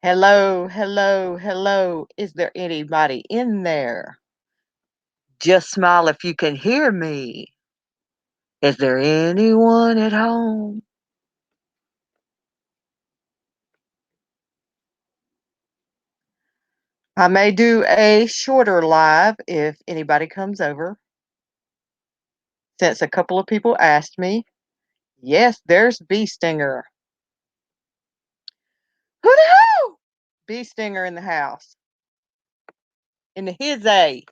Hello, hello, hello. Is there anybody in there? Just smile if you can hear me. Is there anyone at home? I may do a shorter live if anybody comes over, since a couple of people asked me. Yes, there's Bee Stinger. Hoo-hoo! Bee Stinger in the house. In the his A.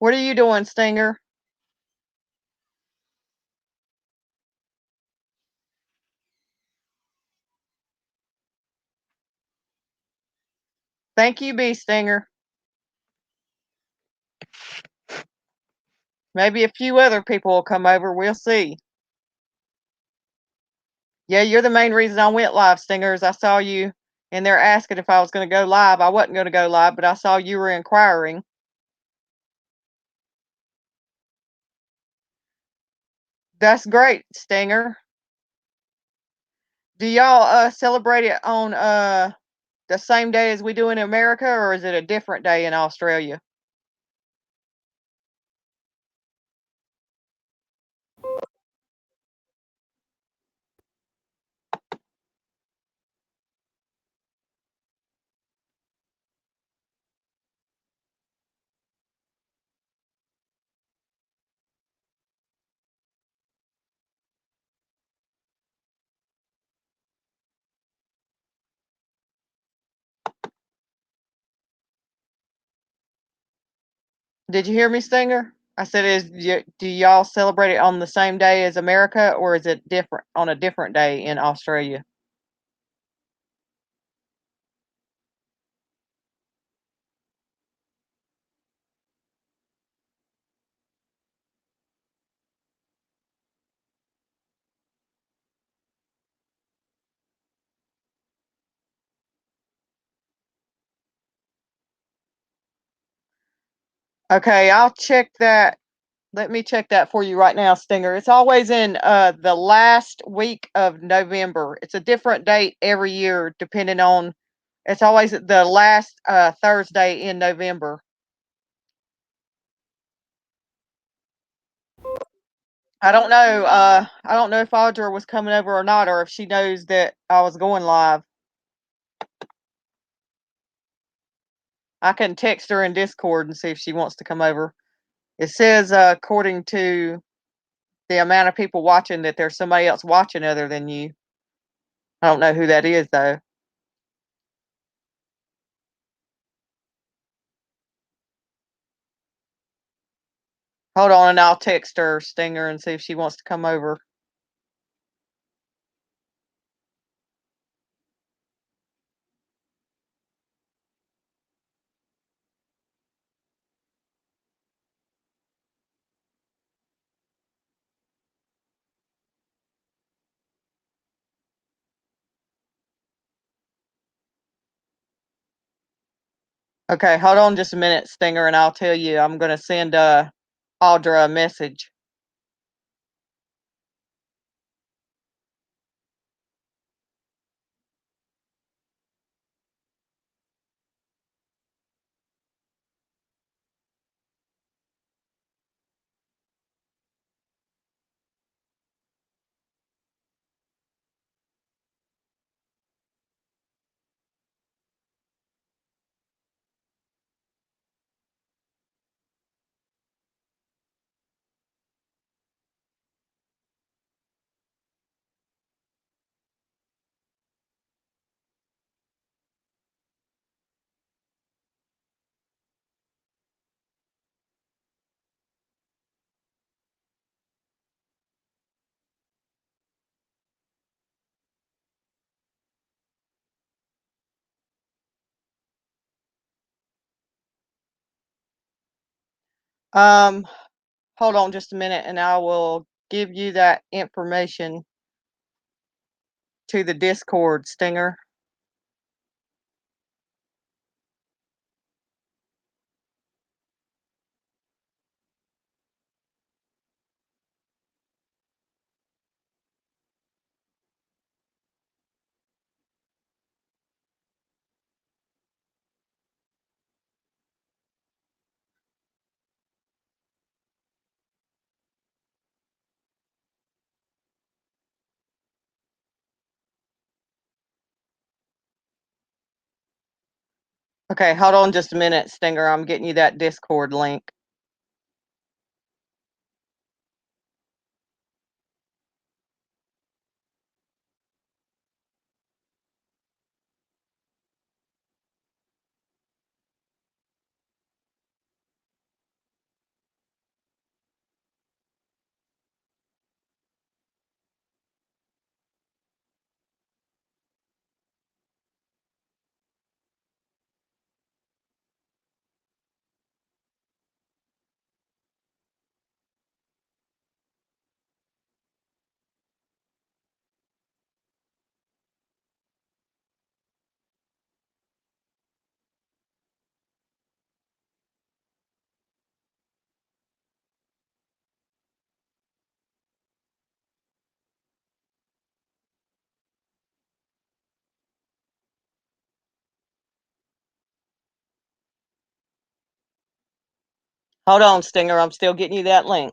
What are you doing, Stinger? Thank you, Bee Stinger. Maybe a few other people will come over. We'll see. Yeah, you're the main reason I went live, Stingers. I saw you and they're asking if I was going to go live. I wasn't going to go live, but I saw you were inquiring. That's great, Stinger. Do y'all celebrate it on the same day as we do in America, or is it a different day in Australia? Did you hear me, Stinger? I said, do y'all celebrate it on the same day as America, or is it different on a different day in Australia? Okay, I'll check that. Let me check that for you right now, Stinger. It's always in the last week of November. It's a different date every year, depending on. It's always the last Thursday in November. I don't know. I don't know if Audra was coming over or not, or if she knows that I was going live. I can text her in Discord and see if she wants to come over. It says, according to the amount of people watching, that there's somebody else watching other than you. I don't know who that is, though. Hold on, and I'll text her, Stinger, and see if she wants to come over. Okay, hold on just a minute, Stinger, and I'll tell you. I'm gonna send Audra a message. Um, Hold on just a minute, and I will give you that information to the Discord, Stinger. Okay, hold on just a minute, Stinger. I'm getting you that Discord link. Hold on, Stinger. I'm still getting you that link.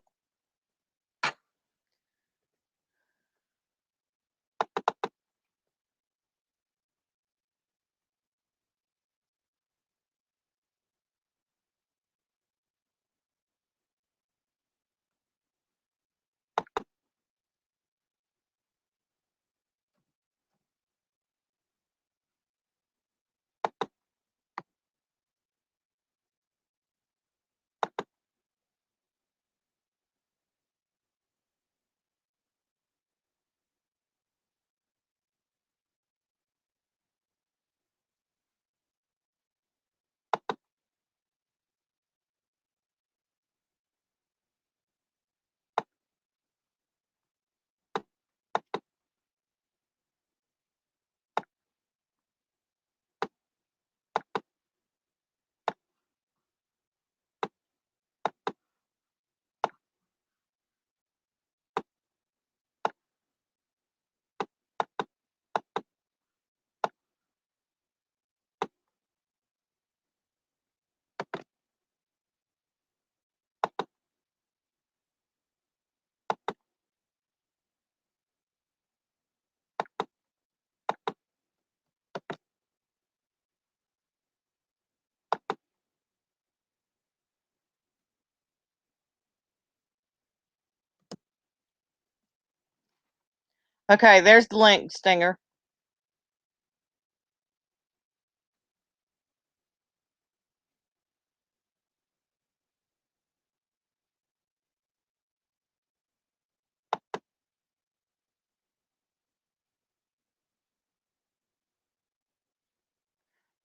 Okay, there's the link, Stinger.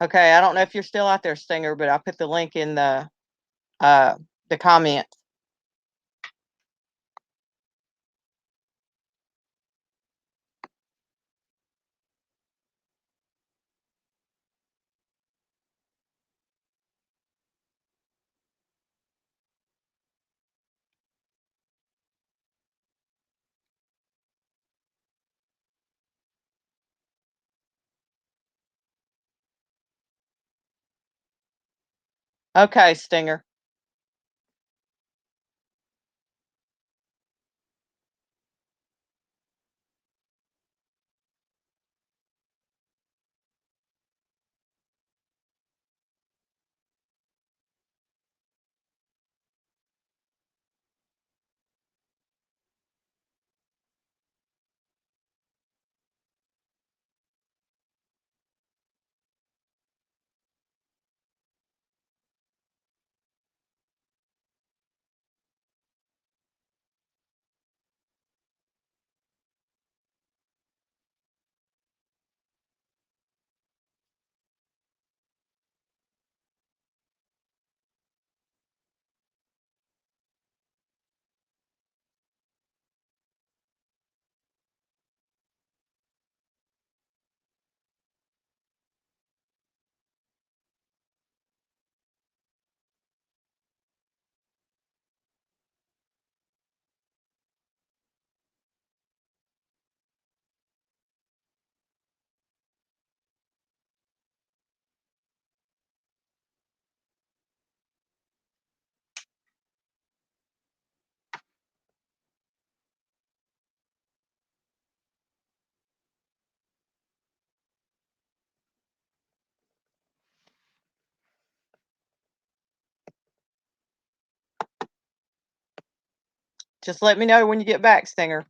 Okay, I don't know if you're still out there, Stinger, but I put the link in the comment. Okay, Stinger. Just let me know when you get back, Stinger.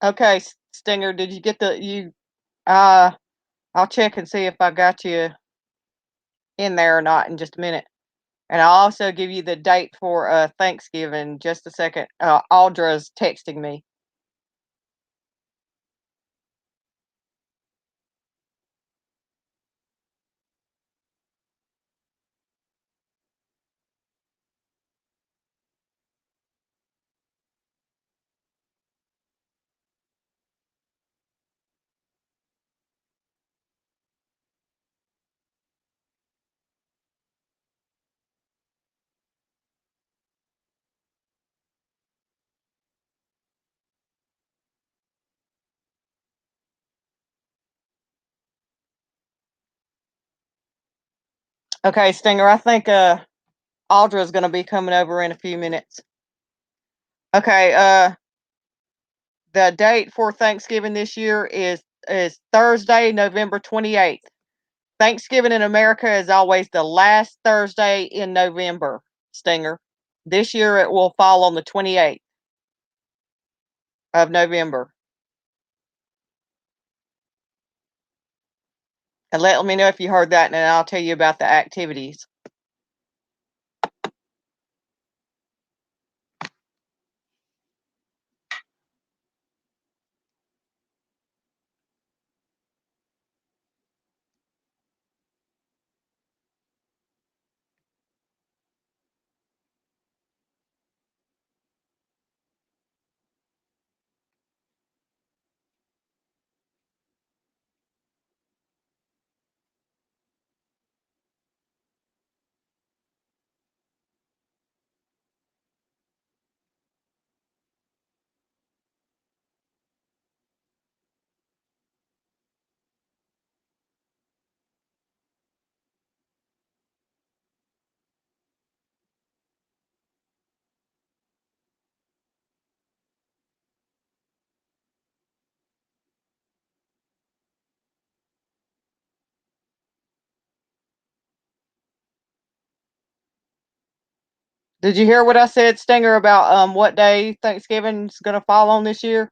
Okay, Stinger, did you get the you uh I'll check and see if I got you in there or not in just a minute. And I'll also give you the date for Thanksgiving. Just a second. Audra's texting me. Okay, Stinger, I think Audra's gonna be coming over in a few minutes. Okay, the date for Thanksgiving this year is Thursday, November 28th. Thanksgiving in America is always the last Thursday in November, Stinger. This year it will fall on the 28th of November. And let me know if you heard that, and then I'll tell you about the activities. Did you hear what I said, Stinger, about what day Thanksgiving's gonna fall on this year?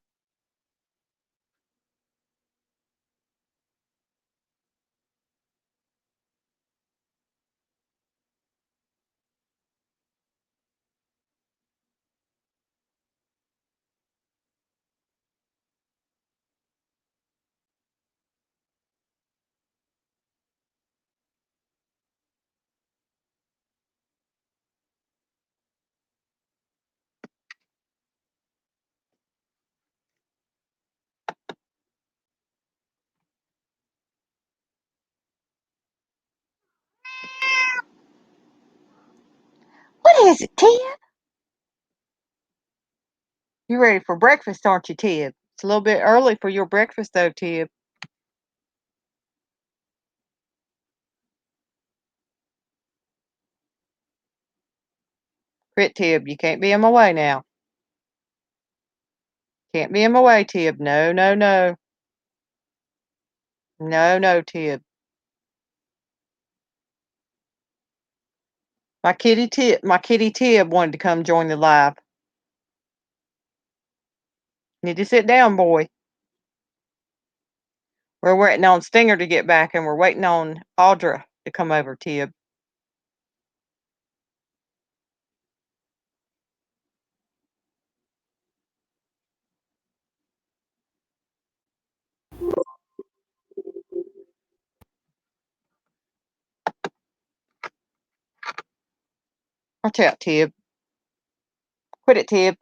What is it, Tib? You ready for breakfast, aren't you, Tib? It's a little bit early for your breakfast, though, Tib. Quit, Tib. You can't be in my way now. Can't be in my way, Tib. No, no, no. No, no, Tib. My kitty Tib wanted to come join the live. Need to sit down, boy. We're waiting on Stinger to get back, and we're waiting on Audra to come over, Tib. Watch out, Tib. Quit it, Tib.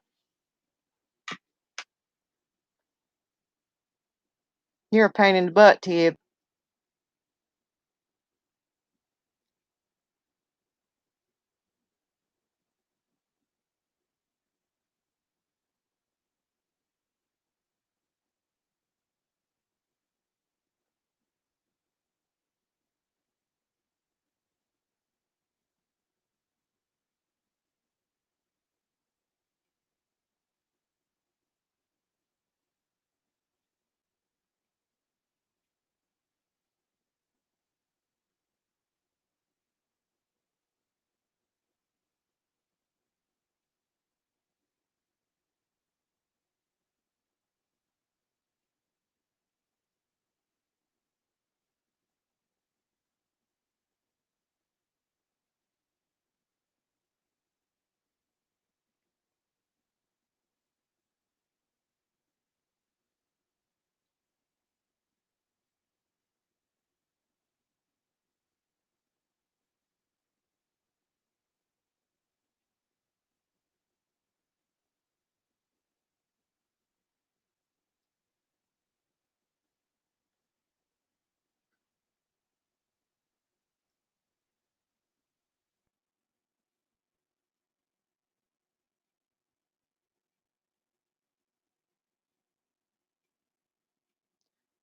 You're a pain in the butt, Tib.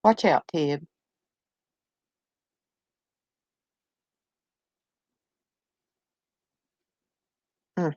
Watch out, Tib. Mm.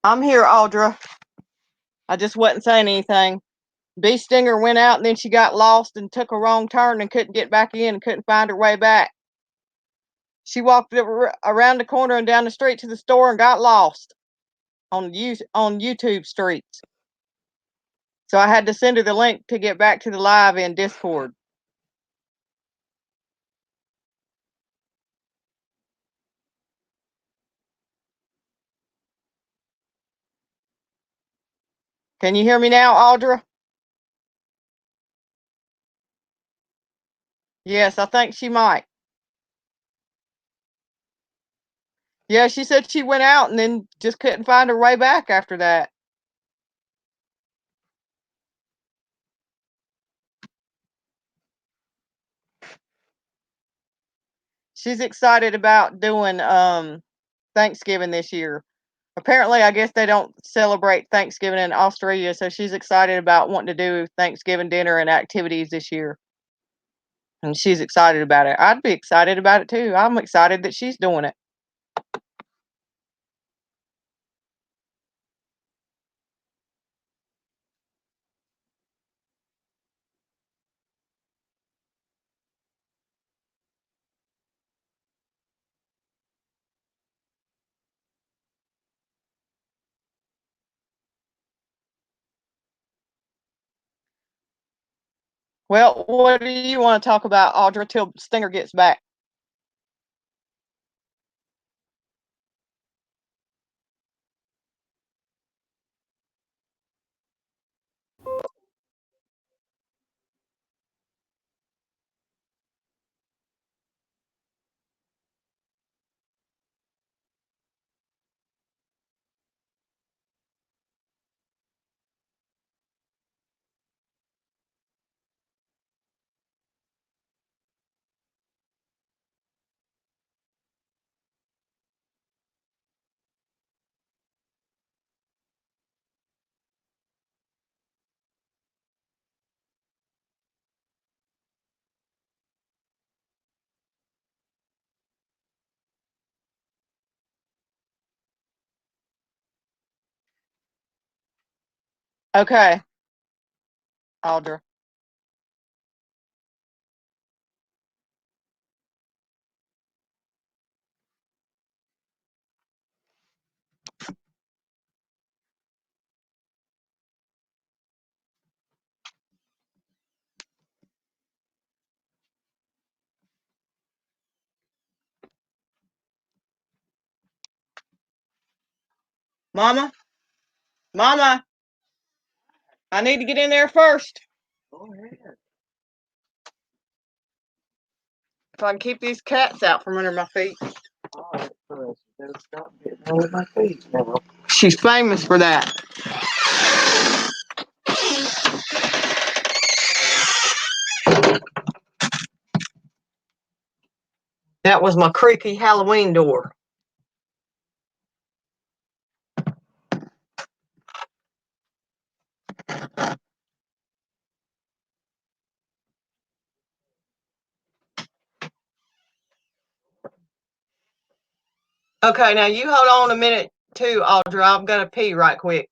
I'm here, Audra. I just wasn't saying anything. Bee Stinger went out and then she got lost and took a wrong turn and couldn't get back in and couldn't find her way back. She walked around the corner and down the street to the store and got lost on YouTube streets. So I had to send her the link to get back to the live in Discord. Can you hear me now, Audra? Yes, I think she might. Yeah, she said she went out and then just couldn't find her way back after that. She's excited about doing Thanksgiving this year. Apparently, I guess they don't celebrate Thanksgiving in Australia, so she's excited about wanting to do Thanksgiving dinner and activities this year. And she's excited about it. I'd be excited about it too. I'm excited that she's doing it. Well, what do you want to talk about, Audra, till Stinger gets back? Okay, Audra. Mama, Mama, I need to get in there first. Go ahead. If I can keep these cats out from under my feet. All right, first, you better stop getting under my feet now. She's famous for that. That was my creaky Halloween door. Okay, now you hold on a minute too, Audra. I'm gonna pee right quick.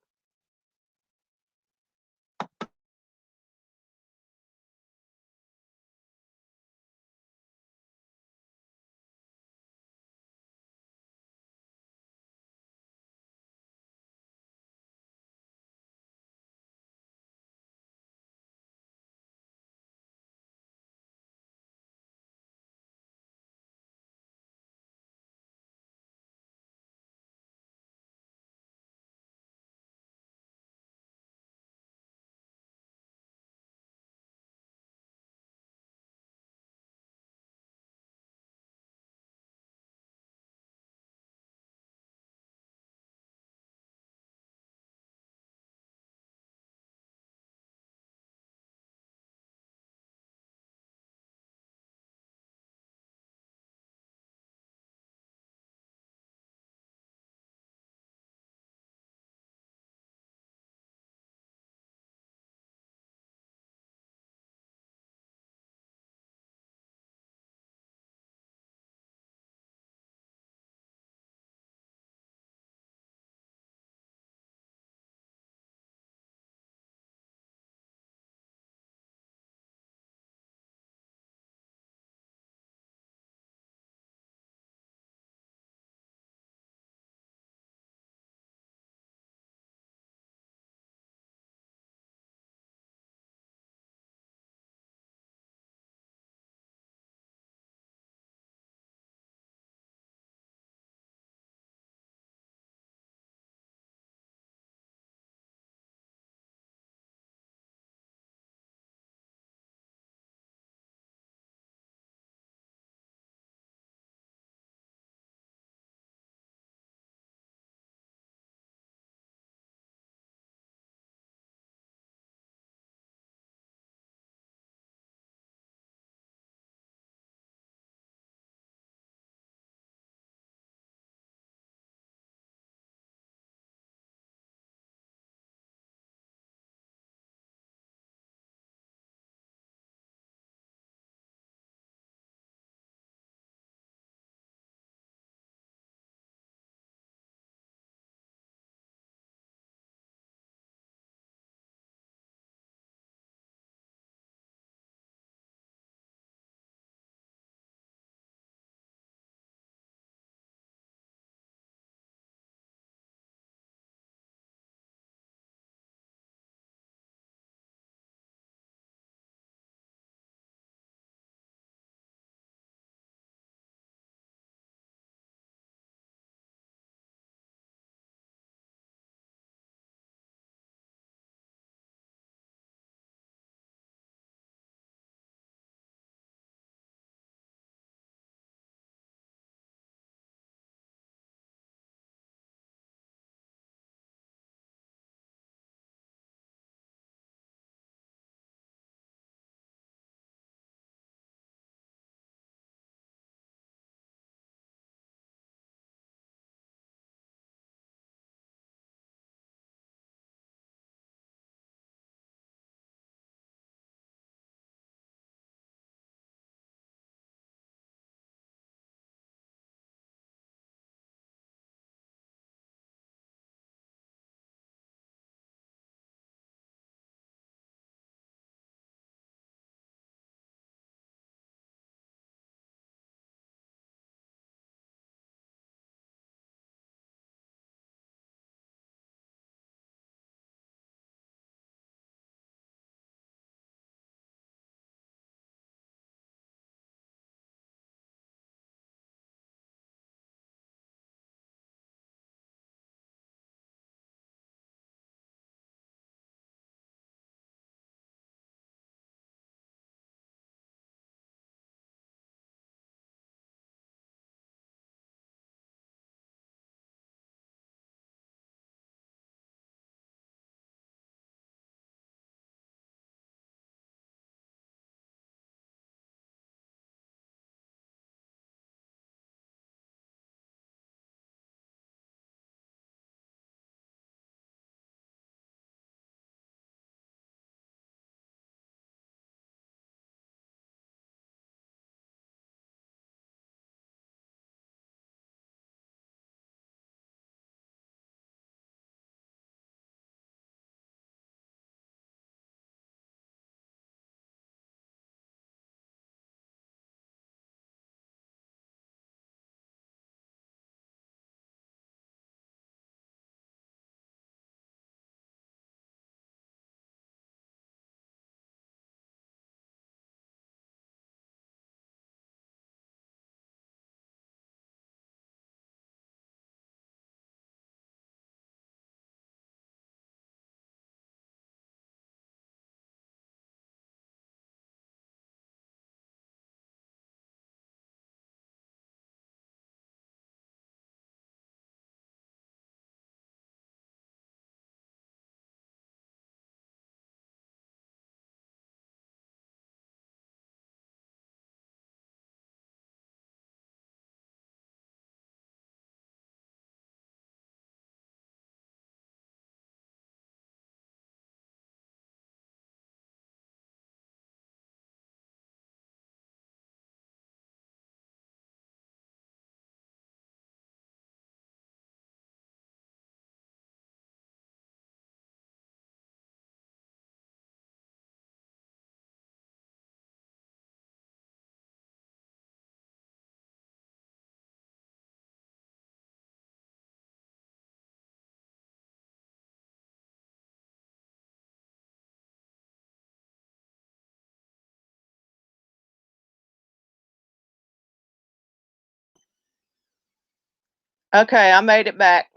Okay, I made it back.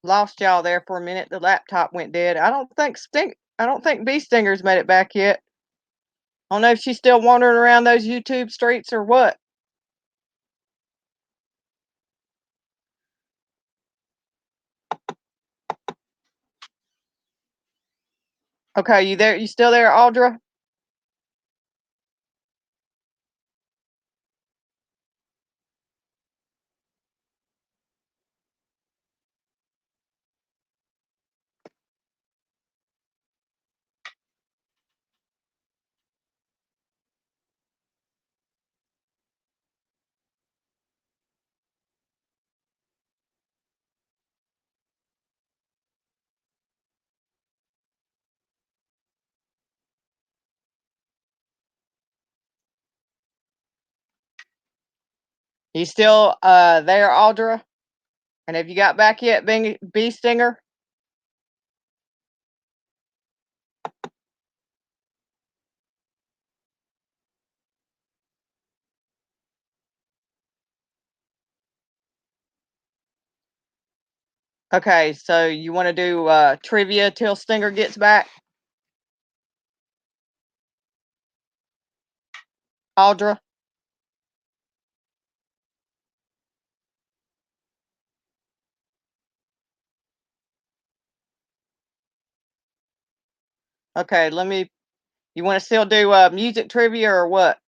Lost y'all there for a minute. The laptop went dead. I don't think Bee Stinger's made it back yet. I don't know if she's still wandering around those YouTube streets or what. Okay, you there? You still there, Audra? You still there, Audra? And have you got back yet, Bee Stinger? Okay, so you want to do trivia till Stinger gets back, Audra? Okay, let me. You want to still do music trivia or what?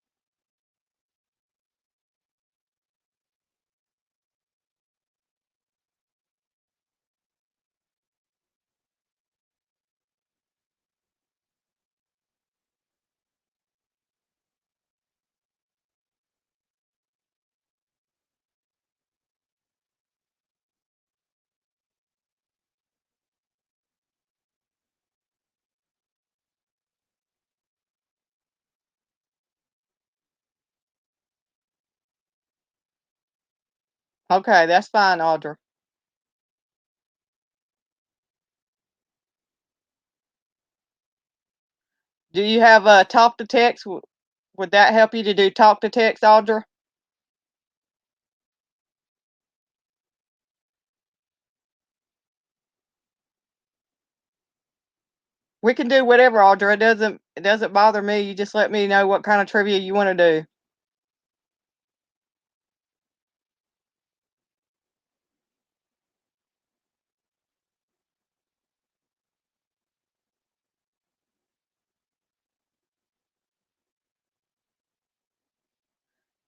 Okay, that's fine, Audra. Do you have talk to text? Would that help you to do talk to text, Audra? We can do whatever, Audra. It doesn't bother me. You just let me know what kind of trivia you want to do.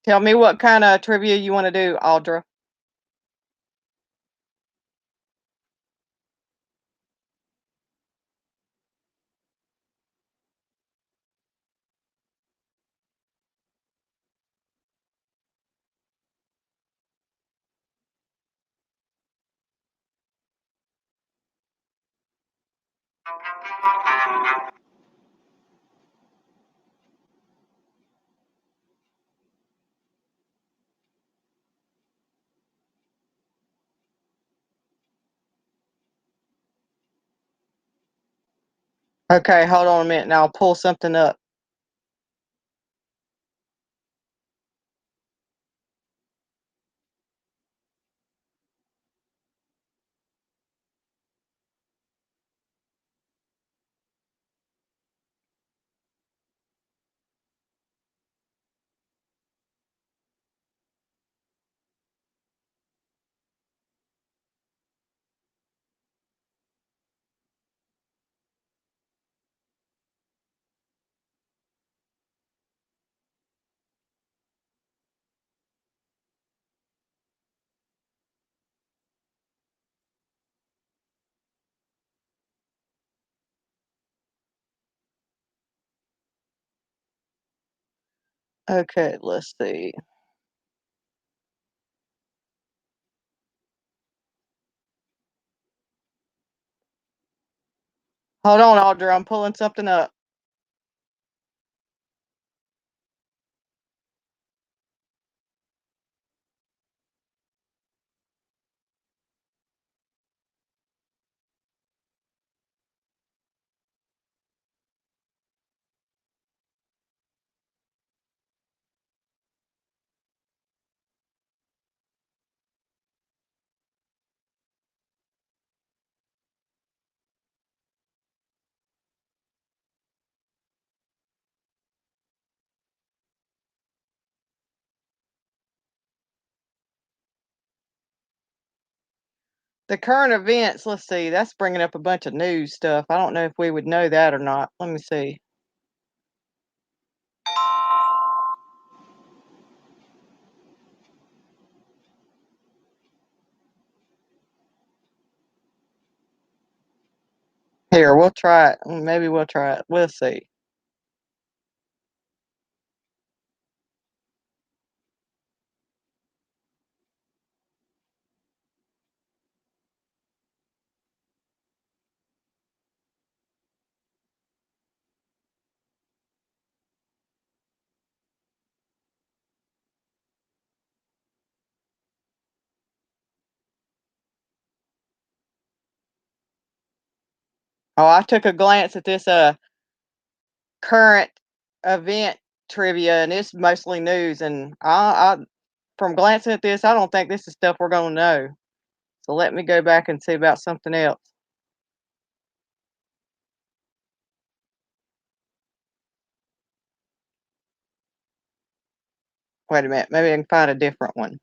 Tell me what kind of trivia you want to do, Audra. Okay, hold on a minute and I'll pull something up. Okay, let's see. Hold on, Audra. I'm pulling something up. The current events, let's see, that's bringing up a bunch of news stuff. I don't know if we would know that or not. Let me see. Here, we'll try it. Maybe we'll try it. We'll see. Oh, I took a glance at this current event trivia, and it's mostly news. And from glancing at this, I don't think this is stuff we're going to know. So let me go back and see about something else. Wait a minute. Maybe I can find a different one.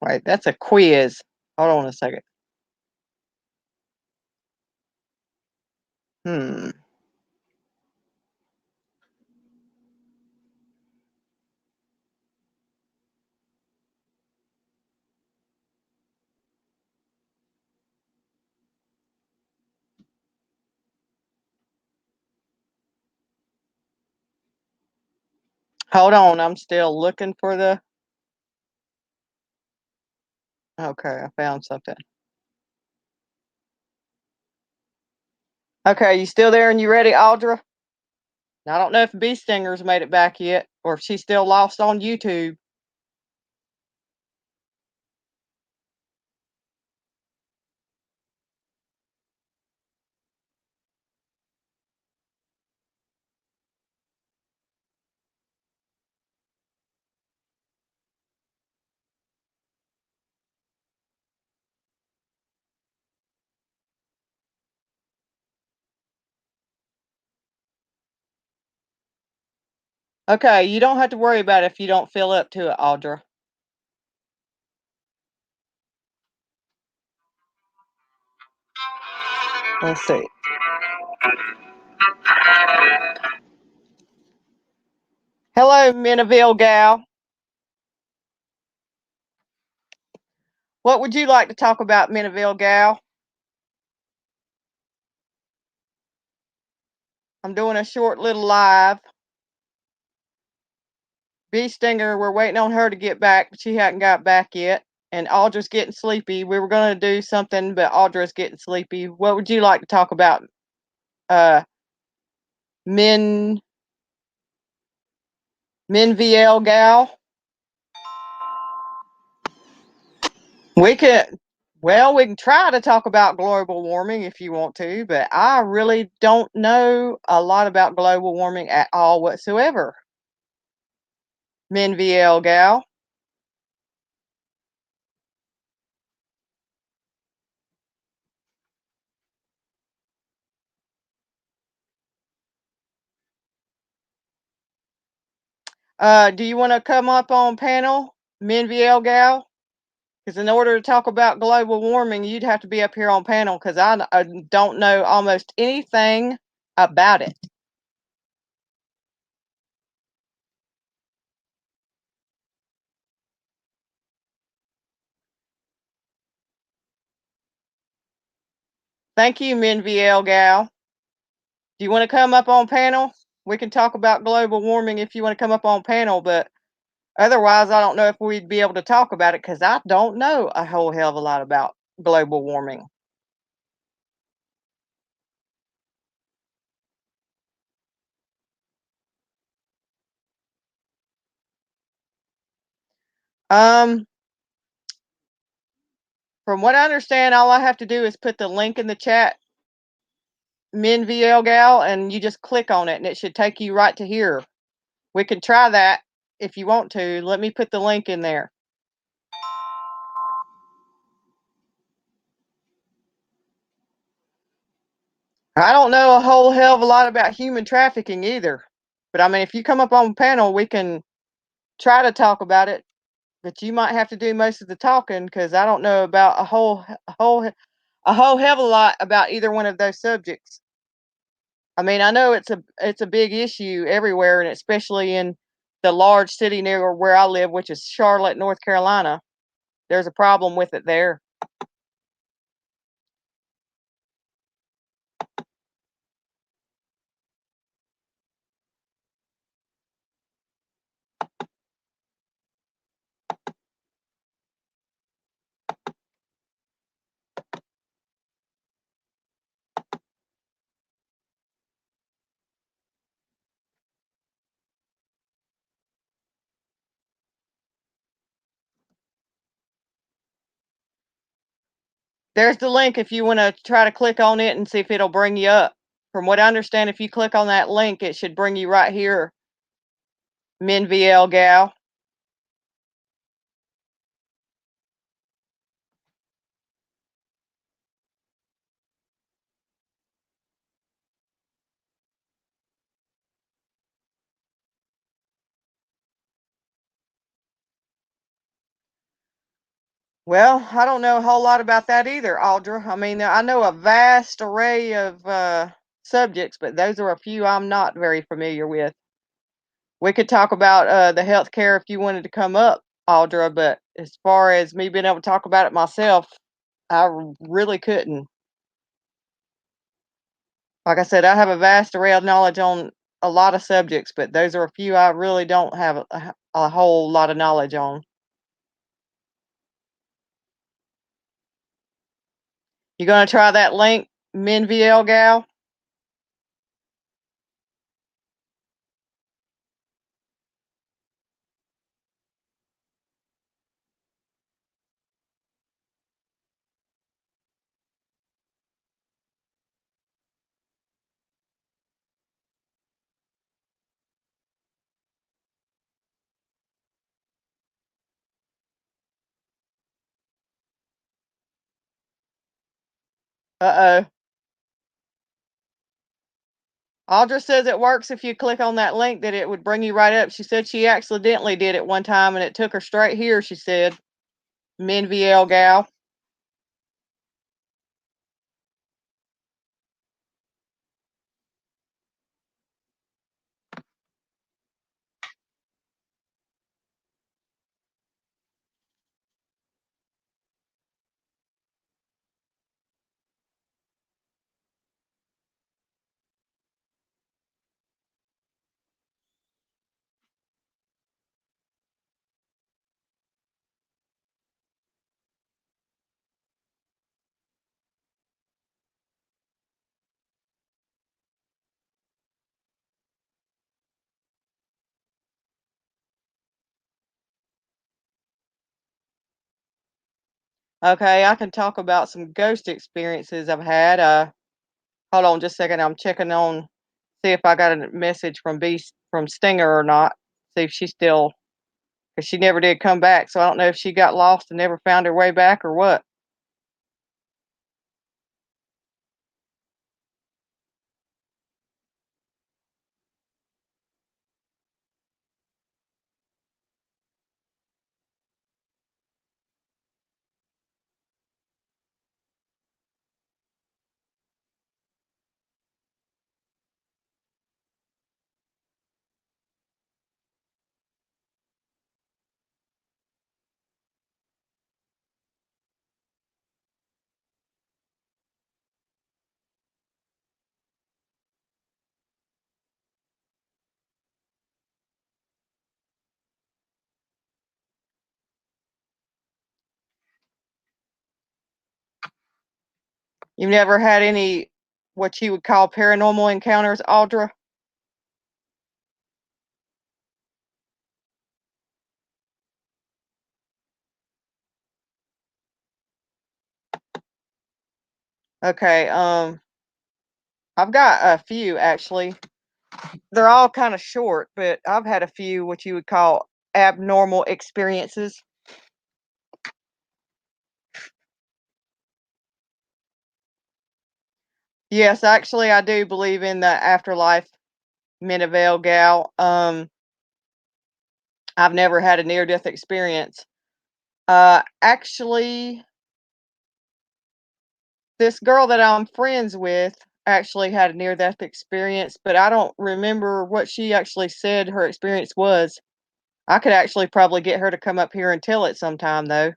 Wait, that's a quiz. Hold on a second. Hmm. Hold on. I'm still looking for the. Okay, I found something. Okay, you still there and you ready, Audra? Now, I don't know if Bee Stinger's made it back yet or if she's still lost on YouTube. Okay, you don't have to worry about it if you don't feel up to it, Audra. Let's see. Hello, Minaville gal. What would you like to talk about, Minaville gal? I'm doing a short little live. Bee Stinger, we're waiting on her to get back, but she hadn't got back yet. And Audra's getting sleepy. We were going to do something, but Audra's getting sleepy. What would you like to talk about, uh, Min VL gal? We could, well, we can try to talk about global warming if you want to, but I really don't know a lot about global warming at all whatsoever. Min VL gal. Do you want to come up on panel, Min VL gal? Because in order to talk about global warming, you'd have to be up here on panel because I don't know almost anything about it. Thank you, Min VL gal. Do you want to come up on panel? We can talk about global warming if you want to come up on panel, but otherwise, I don't know if we'd be able to talk about it because I don't know a whole hell of a lot about global warming. Um, From what I understand, all I have to do is put the link in the chat, MinVLGal, and you just click on it, and it should take you right to here. We can try that if you want to. Let me put the link in there. I don't know a whole hell of a lot about human trafficking either. But I mean, if you come up on panel, we can try to talk about it. But you might have to do most of the talking because I don't know about a whole hell of a lot about either one of those subjects. I mean, I know it's a big issue everywhere, and especially in the large city near where I live, which is Charlotte, North Carolina. There's a problem with it there. There's the link if you want to try to click on it and see if it'll bring you up. From what I understand, if you click on that link, it should bring you right here, MinVLGal. Well, I don't know a whole lot about that either, Audra. I mean, I know a vast array of subjects, but those are a few I'm not very familiar with. We could talk about the healthcare if you wanted to come up, Audra, but as far as me being able to talk about it myself, really couldn't. Like I said, I have a vast array of knowledge on a lot of subjects, but those are a few I really don't have a whole lot of knowledge on. You gonna try that link, MinVLGal? Uh-oh. Audra says it works if you click on that link, that it would bring you right up. She said she accidentally did it one time and it took her straight here, she said. MinVLGal. Okay, I can talk about some ghost experiences I've had. Hold on just a second. I'm checking on, see if I got a message from Beast from Stinger or not. See if she's still, because she never did come back. So I don't know if she got lost and never found her way back or what. You've never had any what you would call paranormal encounters, Audra? Okay, I've got a few actually. They're all kinda short, but I've had a few what you would call abnormal experiences. Yes, actually, I do believe in the afterlife, Menneval gal. I've never had a near-death experience. Actually, this girl that I'm friends with actually had a near-death experience, but I don't remember what she actually said her experience was. I could actually probably get her to come up here and tell it sometime, though.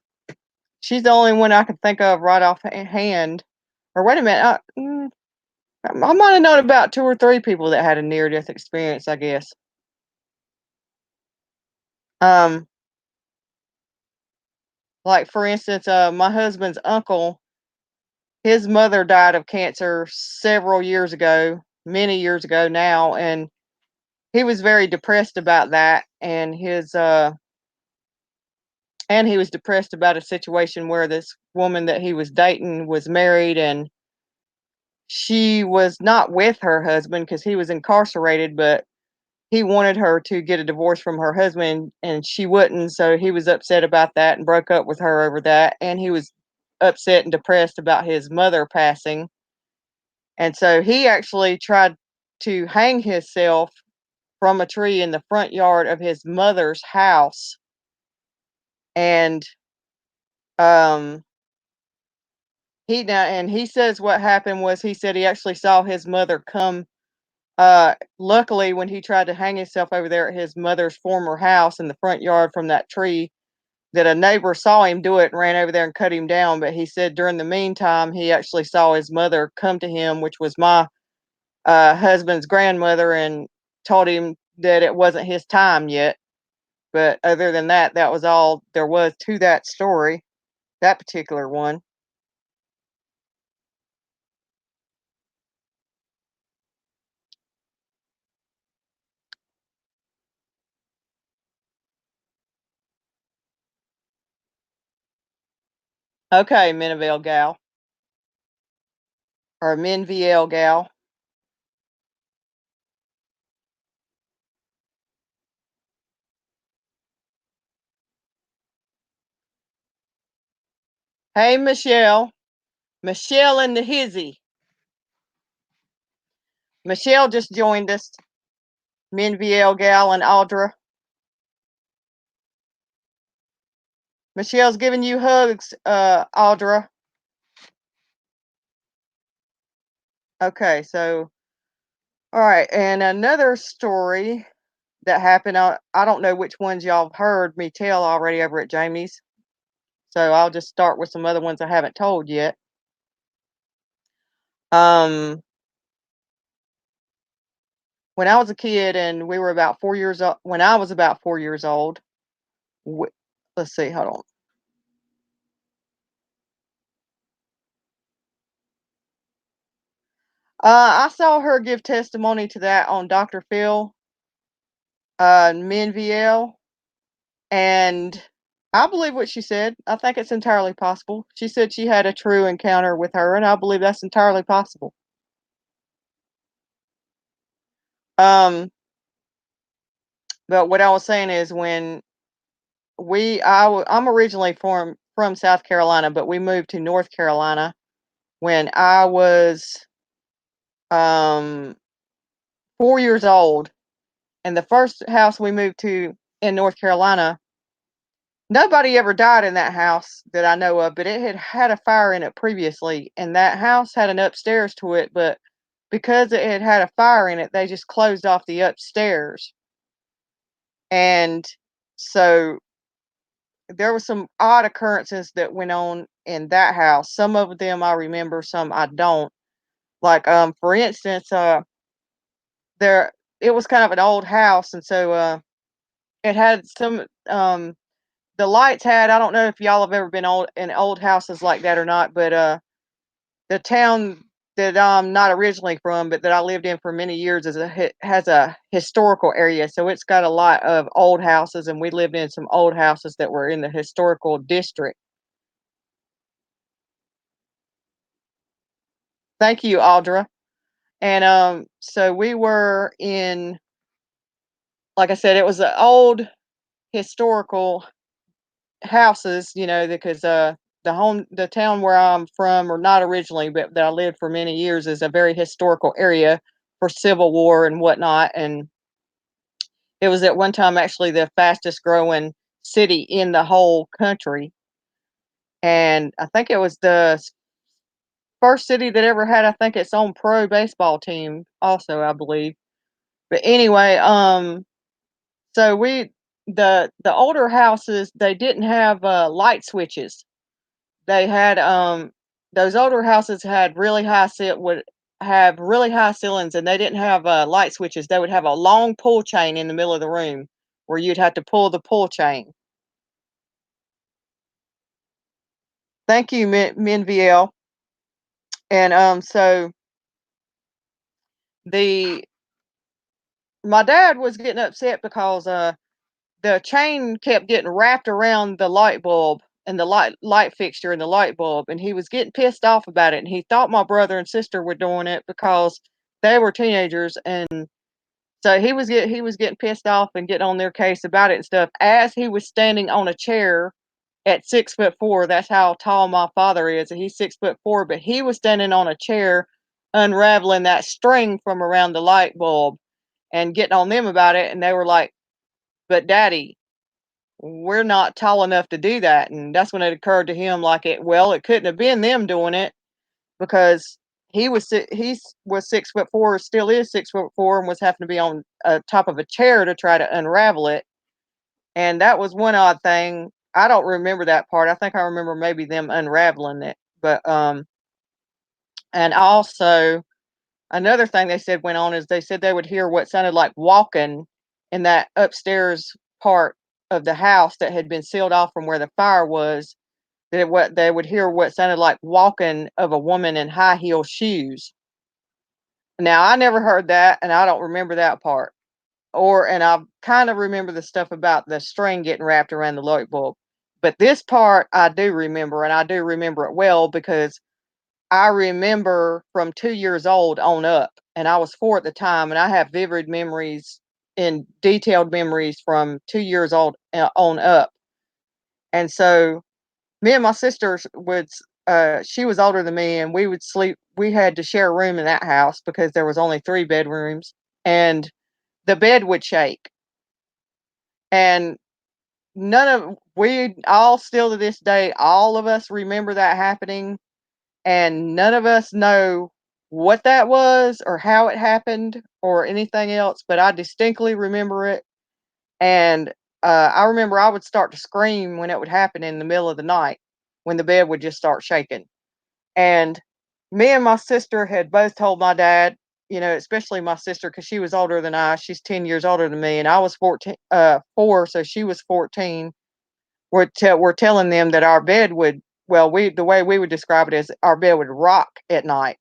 She's the only one I can think of right off hand. Or wait a minute, I might have known about 2 or 3 people that had a near-death experience, I guess. Um, like, for instance, my husband's uncle, his mother died of cancer several years ago, many years ago now, and he was very depressed about that, and he was depressed about a situation where this woman that he was dating was married, and she was not with her husband because he was incarcerated, but he wanted her to get a divorce from her husband, and she wouldn't, so he was upset about that and broke up with her over that, and he was upset and depressed about his mother passing, and so he actually tried to hang himself from a tree in the front yard of his mother's house, and, um, he says what happened was he said he actually saw his mother come luckily, when he tried to hang himself over there at his mother's former house in the front yard from that tree, that a neighbor saw him do it and ran over there and cut him down. But he said during the meantime, he actually saw his mother come to him, which was my husband's grandmother, and told him that it wasn't his time yet. But other than that, that was all there was to that story, that particular one. Okay, Mineville gal, or Minviel gal. Hey, Michelle. Michelle and the hizzy. Michelle just joined us. Minviel gal and Audra. Michelle's giving you hugs, Audra. Okay, so all right, and another story that happened. I don't know which ones y'all have heard me tell already over at Jamie's, so I'll just start with some other ones I haven't told yet. Um, when I was a kid and we were about 4 years old, when I was about 4 years old, w- let's see, hold on. I saw her give testimony to that on Dr. Phil, Minviel. And I believe what she said. I think it's entirely possible. She said she had a true encounter with her, and I believe that's entirely possible. Um, but what I was saying is when I'm originally from South Carolina, but we moved to North Carolina when I was um 4 years old. And the first house we moved to in North Carolina, nobody ever died in that house that I know of, but it had had a fire in it previously, and that house had an upstairs to it, but because it had had a fire in it, they just closed off the upstairs. And so there were some odd occurrences that went on in that house. Some of them I remember, some I don't. Like, for instance, there it was kind of an old house, and so it had some the lights had, I don't know if y'all have ever been old in old houses like that or not, but the town that I'm not originally from, but that I lived in for many years has a historical area, so it's got a lot of old houses, and we lived in some old houses that were in the historical district. Thank you, Audra. And, so we were in like I said, it was an old historical houses, because, the town where I'm from, or not originally, but that I lived for many years, is a very historical area for Civil War and whatnot, and it was at one time actually the fastest growing city in the whole country, and I think it was the first city that ever had, I think, its own pro baseball team also, I believe. But anyway, so the older houses, they didn't have, light switches. They had, those older houses had really high ceil would have really high ceilings, and they didn't have, light switches. They would have a long pull chain in the middle of the room where you'd have to pull the pull chain. Thank you, Minville. And, so the my dad was getting upset because, the chain kept getting wrapped around the light bulb and the light fixture and the light bulb, and he was getting pissed off about it, and he thought my brother and sister were doing it because they were teenagers, and so he was getting pissed off and getting on their case about it and stuff as he was standing on a chair at 6'4". That's how tall my father is, and he's 6'4", but he was standing on a chair unraveling that string from around the light bulb and getting on them about it, and they were like, "But daddy, we're not tall enough to do that." And that's when it occurred to him, like, it couldn't have been them doing it, because he was 6'4", still is 6'4", and was having to be on top of a chair to try to unravel it. And that was one odd thing. I don't remember that part. I think I remember maybe them unraveling it. But and also another thing they said went on is they said they would hear what sounded like walking in that upstairs part of the house that had been sealed off from where the fire was. That what they would hear what sounded like walking of a woman in high heel shoes. Now I never heard that, and I don't remember that part. And I kind of remember the stuff about the string getting wrapped around the light bulb. But this part I do remember, and I do remember it well because I remember from 2 years old on up, and I was four at the time, and I have vivid memories and detailed memories from 2 years old on up. And so me and my sisters she was older than me, and we would sleep. We had to share a room in that house because there was only three bedrooms, and the bed would shake. And none of we all still to this day, all of us remember that happening, and none of us know what that was or how it happened or anything else, but I distinctly remember it. And I remember I would start to scream when it would happen in the middle of the night when the bed would just start shaking. And me and my sister had both told my dad, especially my sister, because she was older than I. She's 10 years older than me, and I was 14, 4, so she was 14. We're telling them that our bed would, well, the way we would describe it is our bed would rock at night.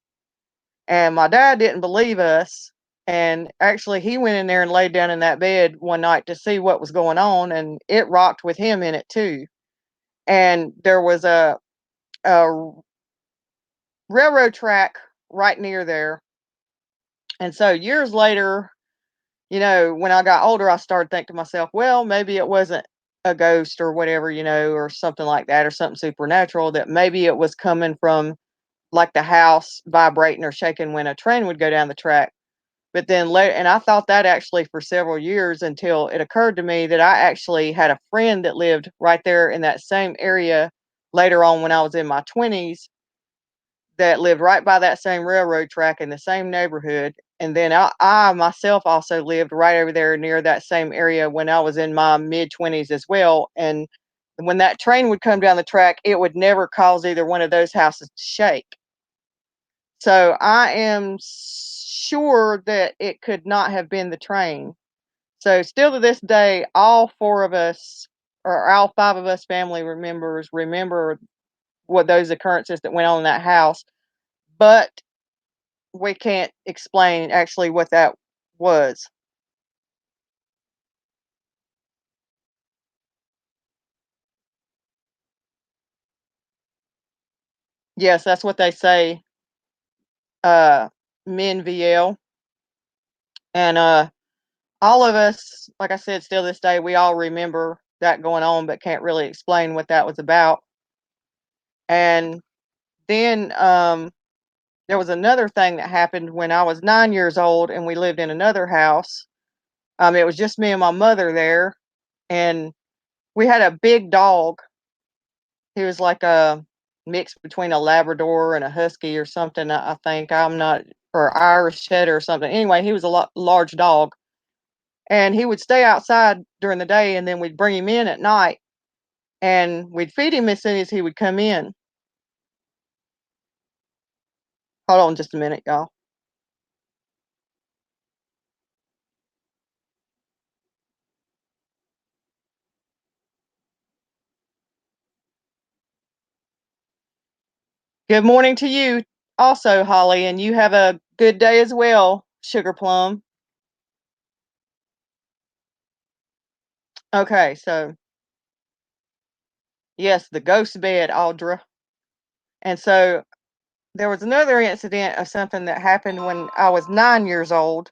And my dad didn't believe us. And actually, he went in there and laid down in that bed one night to see what was going on, and it rocked with him in it too. And there was a railroad track right near there. And so years later, when I got older, I started thinking to myself, well, maybe it wasn't a ghost or whatever, or something like that, or something supernatural, that maybe it was coming from like the house vibrating or shaking when a train would go down the track. But then later, and I thought that actually for several years until it occurred to me that I actually had a friend that lived right there in that same area later on when I was in my 20s, that lived right by that same railroad track in the same neighborhood. And then I myself also lived right over there near that same area when I was in my mid 20s as well. And when that train would come down the track, it would never cause either one of those houses to shake. So I am sure that it could not have been the train. So still to this day, all four of us, or all five of us family members, remember what those occurrences that went on in that house. But we can't explain actually what that was. Yes, that's what they say. uh, MNVL, and all of us, like I said, still this day, we all remember that going on, but can't really explain what that was about. And then there was another thing that happened when I was 9 years old, and we lived in another house. It was just me and my mother there, and we had a big dog. He was like a mix between a Labrador and a Husky or something. I think I'm not, or Irish Setter or something. Anyway, he was a large dog, and he would stay outside during the day, and then we'd bring him in at night, and we'd feed him as soon as he would come in. Hold on just a minute, y'all. Good morning to you also, Holly, and you have a good day as well, Sugar Plum. Okay, so yes, the ghost bed, Audra. And so there was another incident of something that happened when I was 9 years old,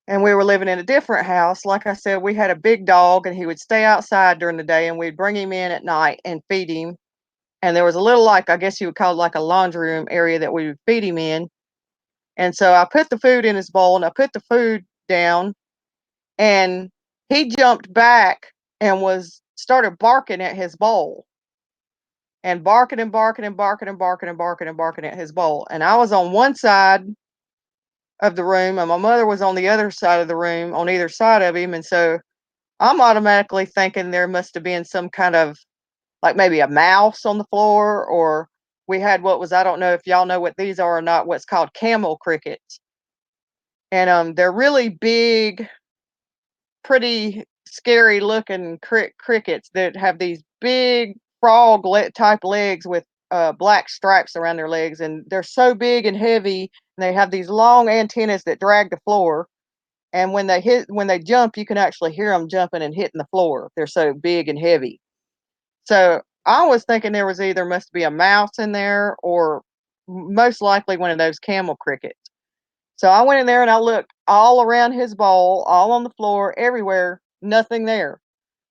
and we were living in a different house. Like I said, we had a big dog, and he would stay outside during the day, and we'd bring him in at night and feed him. And there was a little, like, I guess you would call it like a laundry room area that we would feed him in. And so I put the food in his bowl, and I put the food down, and he jumped back and was started barking at his bowl, and barking and barking and barking and barking and barking and barking at his bowl. And I was on one side of the room, and my mother was on the other side of the room, on either side of him. And so I'm automatically thinking there must have been some kind of, like, maybe a mouse on the floor, or we had what was, I don't know if y'all know what these are or not, what's called camel crickets. And they're really big, pretty scary looking crickets that have these big type legs with black stripes around their legs, and they're so big and heavy, and they have these long antennas that drag the floor. And when they jump, you can actually hear them jumping and hitting the floor. They're so big and heavy. So I was thinking there was either must be a mouse in there, or most likely one of those camel crickets. So I went in there and I looked all around his bowl, all on the floor, everywhere, nothing there.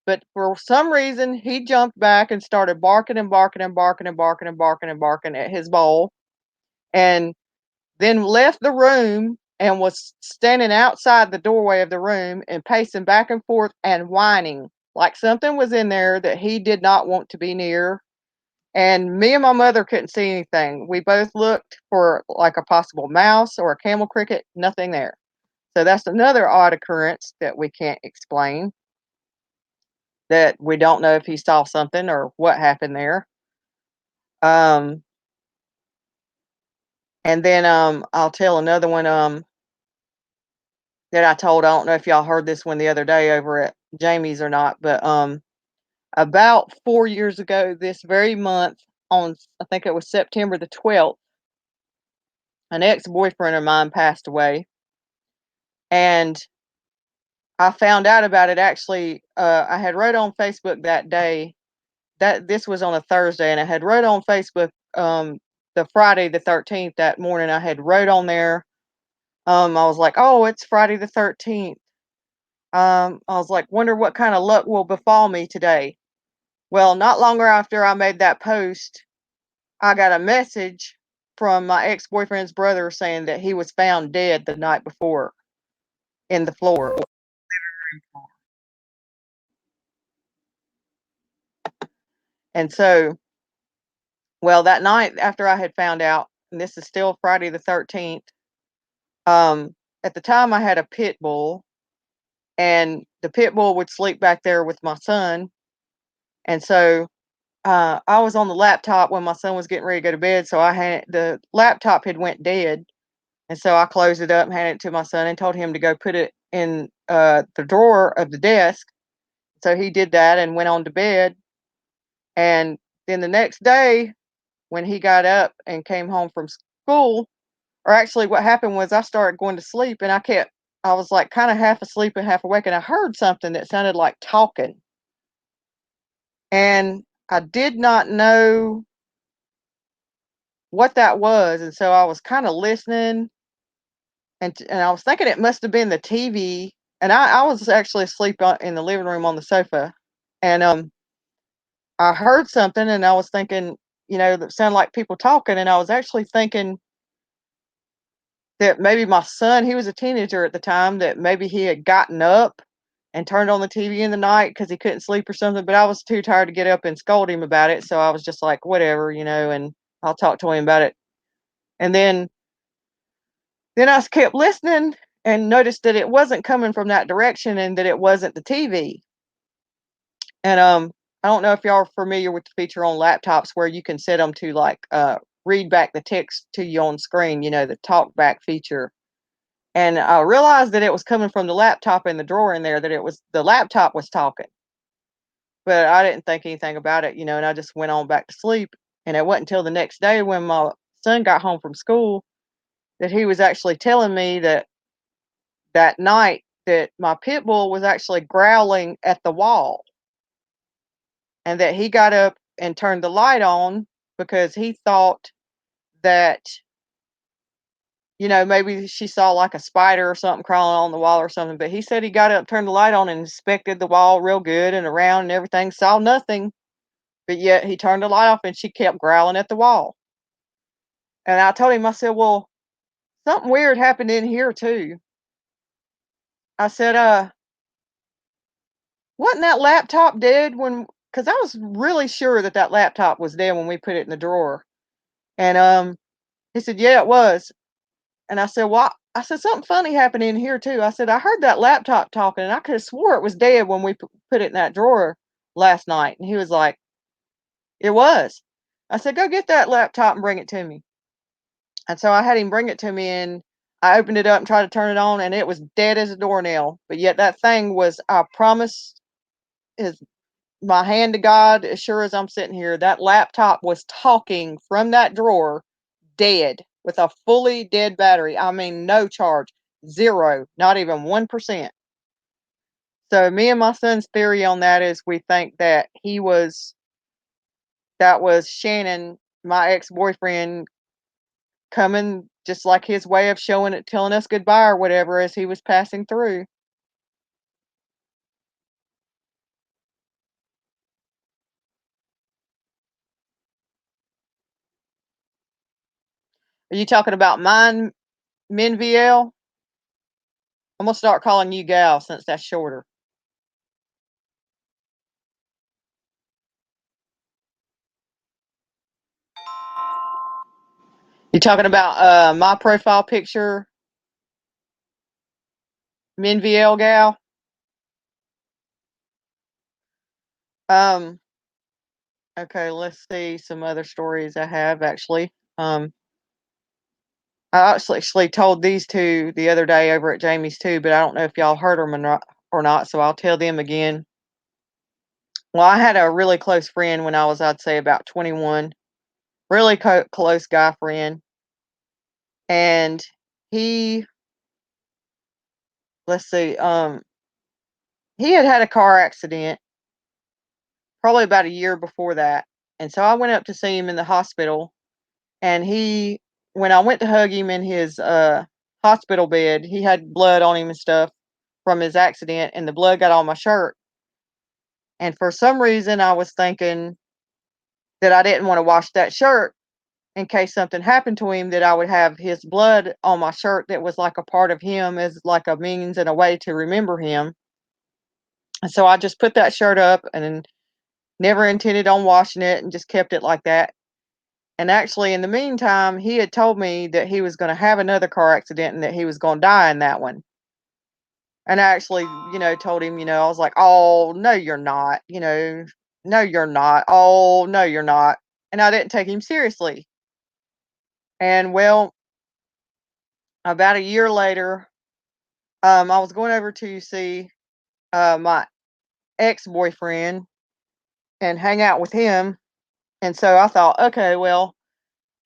But for some reason, he jumped back and started barking and barking and barking and barking and barking and barking at his bowl, and then left the room and was standing outside the doorway of the room and pacing back and forth and whining like something was in there that he did not want to be near. And me and my mother couldn't see anything. We both looked for like a possible mouse or a camel cricket, nothing there. So that's another odd occurrence that we can't explain, that we don't know if he saw something or what happened there. Um, and then I'll tell another one that I told. I don't know if y'all heard this one the other day over at Jamie's or not, but about 4 years ago, this very month, on I think it was September the 12th, an ex-boyfriend of mine passed away, and I found out about it actually. I had wrote on Facebook that day, that this was on a Thursday, and I had wrote on Facebook the Friday the 13th that morning. I had wrote on there. I was like, "Oh, it's Friday the 13th." I was like, "Wonder what kind of luck will befall me today." Well, not longer after I made that post, I got a message from my ex-boyfriend's brother saying that he was found dead the night before in the floor. And so, well, that night after I had found out, and this is still Friday the 13th, um, at the time I had a pit bull, and the pit bull would sleep back there with my son. And so I was on the laptop when my son was getting ready to go to bed. So I had the laptop had went dead, and so I closed it up and handed it to my son and told him to go put it in the drawer of the desk. So he did that and went on to bed. And then the next day, when he got up and came home from school, or actually what happened was I started going to sleep, and I was like kind of half asleep and half awake, and I heard something that sounded like talking. And I did not know what that was, and so I was kinda listening, and I was thinking it must have been the TV, and I was actually asleep in the living room on the sofa, and, I heard something, and I was thinking, that sounded like people talking, and I was actually thinking that maybe my son, he was a teenager at the time, that maybe he had gotten up and turned on the TV in the night because he couldn't sleep or something, but I was too tired to get up and scold him about it, so I was just like, "Whatever," and I'll talk to him about it. And then I kept listening and noticed that it wasn't coming from that direction and that it wasn't the TV. And, I don't know if y'all are familiar with the feature on laptops where you can set them to, like, read back the text to you on screen, the talk back feature. And I realized that it was coming from the laptop in the drawer in there, that it was the laptop was talking. But I didn't think anything about it, and I just went on back to sleep. And it wasn't until the next day when my son got home from school that he was actually telling me that that night that my pit bull was actually growling at the wall and that he got up and turned the light on because he thought that maybe she saw like a spider or something crawling on the wall or something. But he said he got up, turned the light on, and inspected the wall real good and around and everything, saw nothing. But yet he turned the light off and she kept growling at the wall. And I told him, I said, "Well, something weird happened in here too." I said, wasn't that laptop dead when, because I was really sure that that laptop was dead when we put it in the drawer. And he said, "Yeah, it was." And I said, "What?" I said, "Something funny happened in here too." I said, "I heard that laptop talking, and I could have swore it was dead when we put it in that drawer last night." And he was like, "It was." I said, "Go get that laptop and bring it to me." And so I had him bring it to me, and I opened it up and tried to turn it on, and it was dead as a doornail. But yet that thing was, I promise, is my hand to God, as sure as I'm sitting here, that laptop was talking from that drawer, dead, with a fully dead battery. I mean, no charge, zero, not even 1%. So me and my son's theory on that is we think that that was Shannon, my ex-boyfriend, coming just like his way of showing it, telling us goodbye or whatever as he was passing through. Are you talking about mine, Minvl? I'm gonna start calling you Gal since that's shorter. You talking about my profile picture, Minvl Gal? Um, okay, let's see some other stories I have actually. Um, I actually told these two the other day over at Jamie's too, but I don't know if y'all heard them or not, so I'll tell them again. Well, I had a really close friend when I was, I'd say, about 21, really close guy friend, and he, let's see, he had had a car accident probably about a year before that, and so I went up to see him in the hospital, and when I went to hug him in his hospital bed, he had blood on him and stuff from his accident, and the blood got on my shirt. And for some reason, I was thinking that I didn't want to wash that shirt in case something happened to him, that I would have his blood on my shirt that was like a part of him, as like a means and a way to remember him. And so I just put that shirt up and never intended on washing it and just kept it like that. And actually, in the meantime, he had told me that he was going to have another car accident and that he was going to die in that one. And I actually, told him, I was like, "Oh, no, you're not, no, you're not. Oh, no, you're not." And I didn't take him seriously. And well, about a year later, I was going over to see my ex boyfriend and hang out with him. And so I thought, okay, well,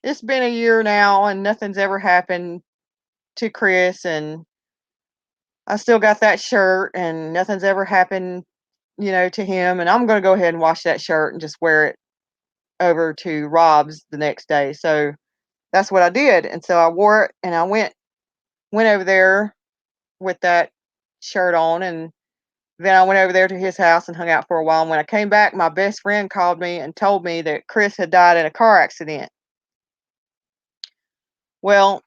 it's been a year now and nothing's ever happened to Chris. And I still got that shirt and nothing's ever happened, to him. And I'm going to go ahead and wash that shirt and just wear it over to Rob's the next day. So that's what I did, and so I wore it, and I went over there with that shirt on, and then I went over there to his house and hung out for a while, and when I came back, my best friend called me and told me that Chris had died in a car accident. Well,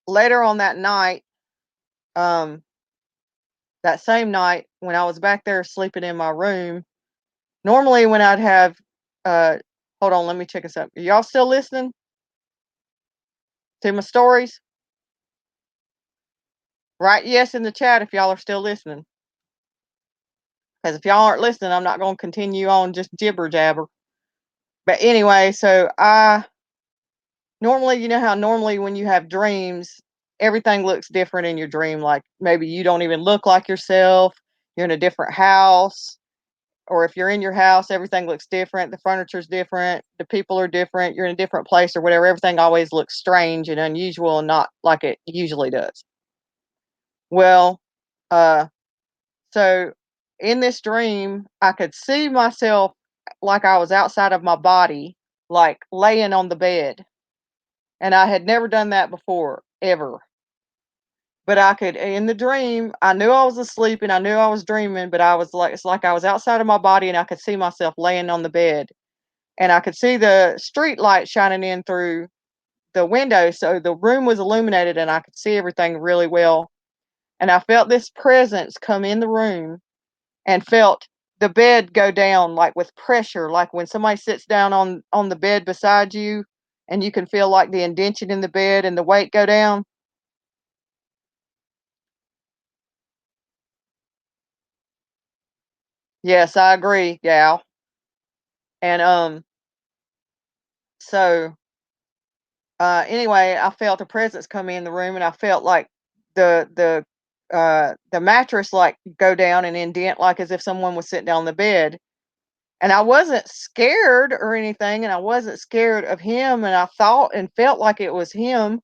later on that night, um, that same night when I was back there sleeping in my room, normally when I'd have uh hold on, let me check this up. Are y'all still listening to my stories? Write yes in the chat if y'all are still listening. Because if y'all aren't listening, I'm not going to continue on just jibber jabber. But anyway, so I normally, you know how normally when you have dreams, everything looks different in your dream. Like maybe you don't even look like yourself, you're in a different house, or if you're in your house, everything looks different. The furniture's different, the people are different, you're in a different place or whatever. Everything always looks strange and unusual and not like it usually does. Well, uh, so in this dream, I could see myself like I was outside of my body, like laying on the bed. And I had never done that before, ever. But I could, in the dream, I knew I was asleep and I knew I was dreaming, but I was like, it's like I was outside of my body and I could see myself laying on the bed. And I could see the street light shining in through the window. So the room was illuminated and I could see everything really well. And I felt this presence come in the room and felt the bed go down like with pressure, like when somebody sits down on the bed beside you and you can feel like the indention in the bed and the weight go down. Yes, I agree, gal. And so anyway, I felt a presence come in the room and I felt like the mattress like go down and indent like as if someone was sitting down on the bed. And I wasn't scared or anything, and I wasn't scared of him, and I thought and felt like it was him,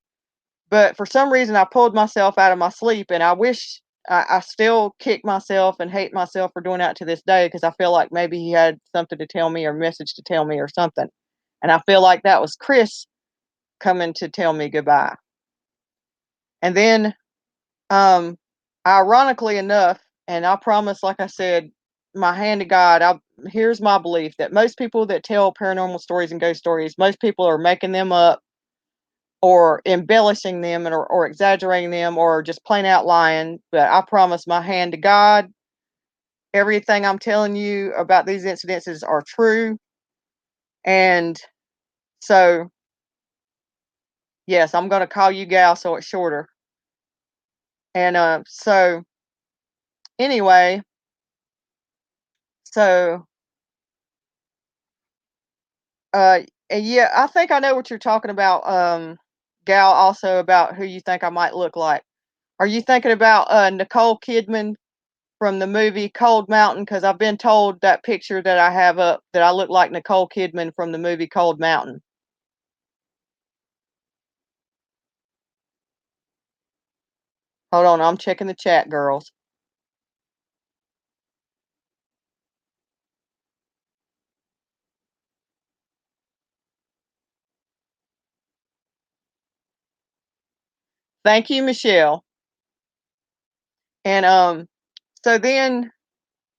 but for some reason, I pulled myself out of my sleep, and I wish I still kick myself and hate myself for doing that to this day because I feel like maybe he had something to tell me or message to tell me or something, and I feel like that was Chris coming to tell me goodbye. And then, um, ironically enough, and I promise, like I said, my hand to God, here's my belief that most people that tell paranormal stories and ghost stories, most people are making them up or embellishing them or exaggerating them or just plain out lying. But I promise my hand to God, everything I'm telling you about these incidences are true. And so, yes, I'm going to call you gal so it's shorter. And so, anyway, so, uh, yeah, I think I know what you're talking about, gal, also about who you think I might look like. Are you thinking about Nicole Kidman from the movie Cold Mountain? Because I've been told that picture that I have up that I look like Nicole Kidman from the movie Cold Mountain. Hold on, I'm checking the chat, girls. Thank you, Michelle. And so then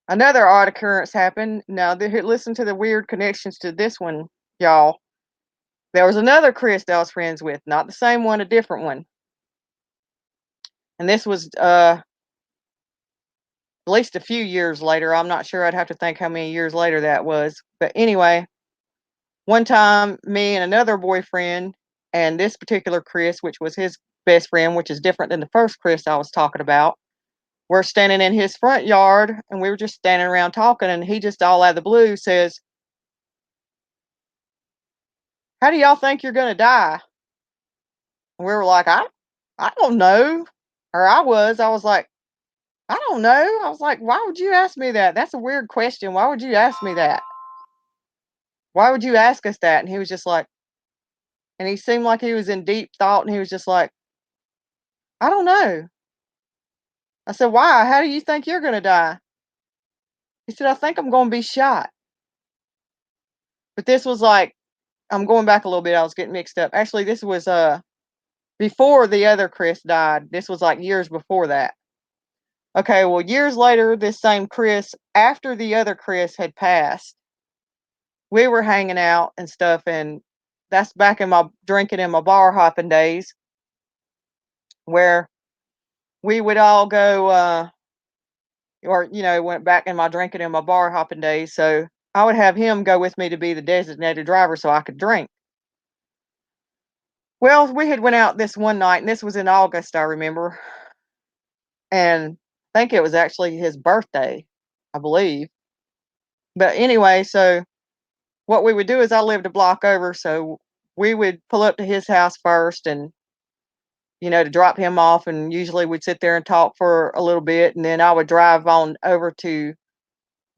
another odd occurrence happened. Now, listen to the weird connections to this one, y'all. There was another Chris that I was friends with, not the same one, a different one. And this was at least a few years later. I'm not sure. I'd have to think how many years later that was. But anyway, one time, me and another boyfriend, and this particular Chris, which was his best friend, which is different than the first Chris I was talking about, we're standing in his front yard and we were just standing around talking. And he just all out of the blue says, "How do y'all think you're going to die?" And we were like, I don't know. Or I was like, I don't know. I was like, why would you ask me that? That's a weird question. Why would you ask me that? Why would you ask us that? And he was just like, and he seemed like he was in deep thought and he was just like, I don't know. I said, "Why? How do you think you're gonna die?" He said, "I think I'm gonna be shot." But this was like I'm going back a little bit, I was getting mixed up. Actually, this was, before the other Chris died. This was, like, years before that. Okay, well, years later, this same Chris, after the other Chris had passed, we were hanging out and stuff, and that's back in my drinking and my bar hopping days where we would all go, or, went back in my drinking and my bar hopping days, so I would have him go with me to be the designated driver so I could drink. Well, we had went out this one night, and this was in August, I remember, and I think it was actually his birthday, I believe. But anyway, so what we would do is I lived a block over, so we would pull up to his house first and, to drop him off, and usually we'd sit there and talk for a little bit, and then I would drive on over to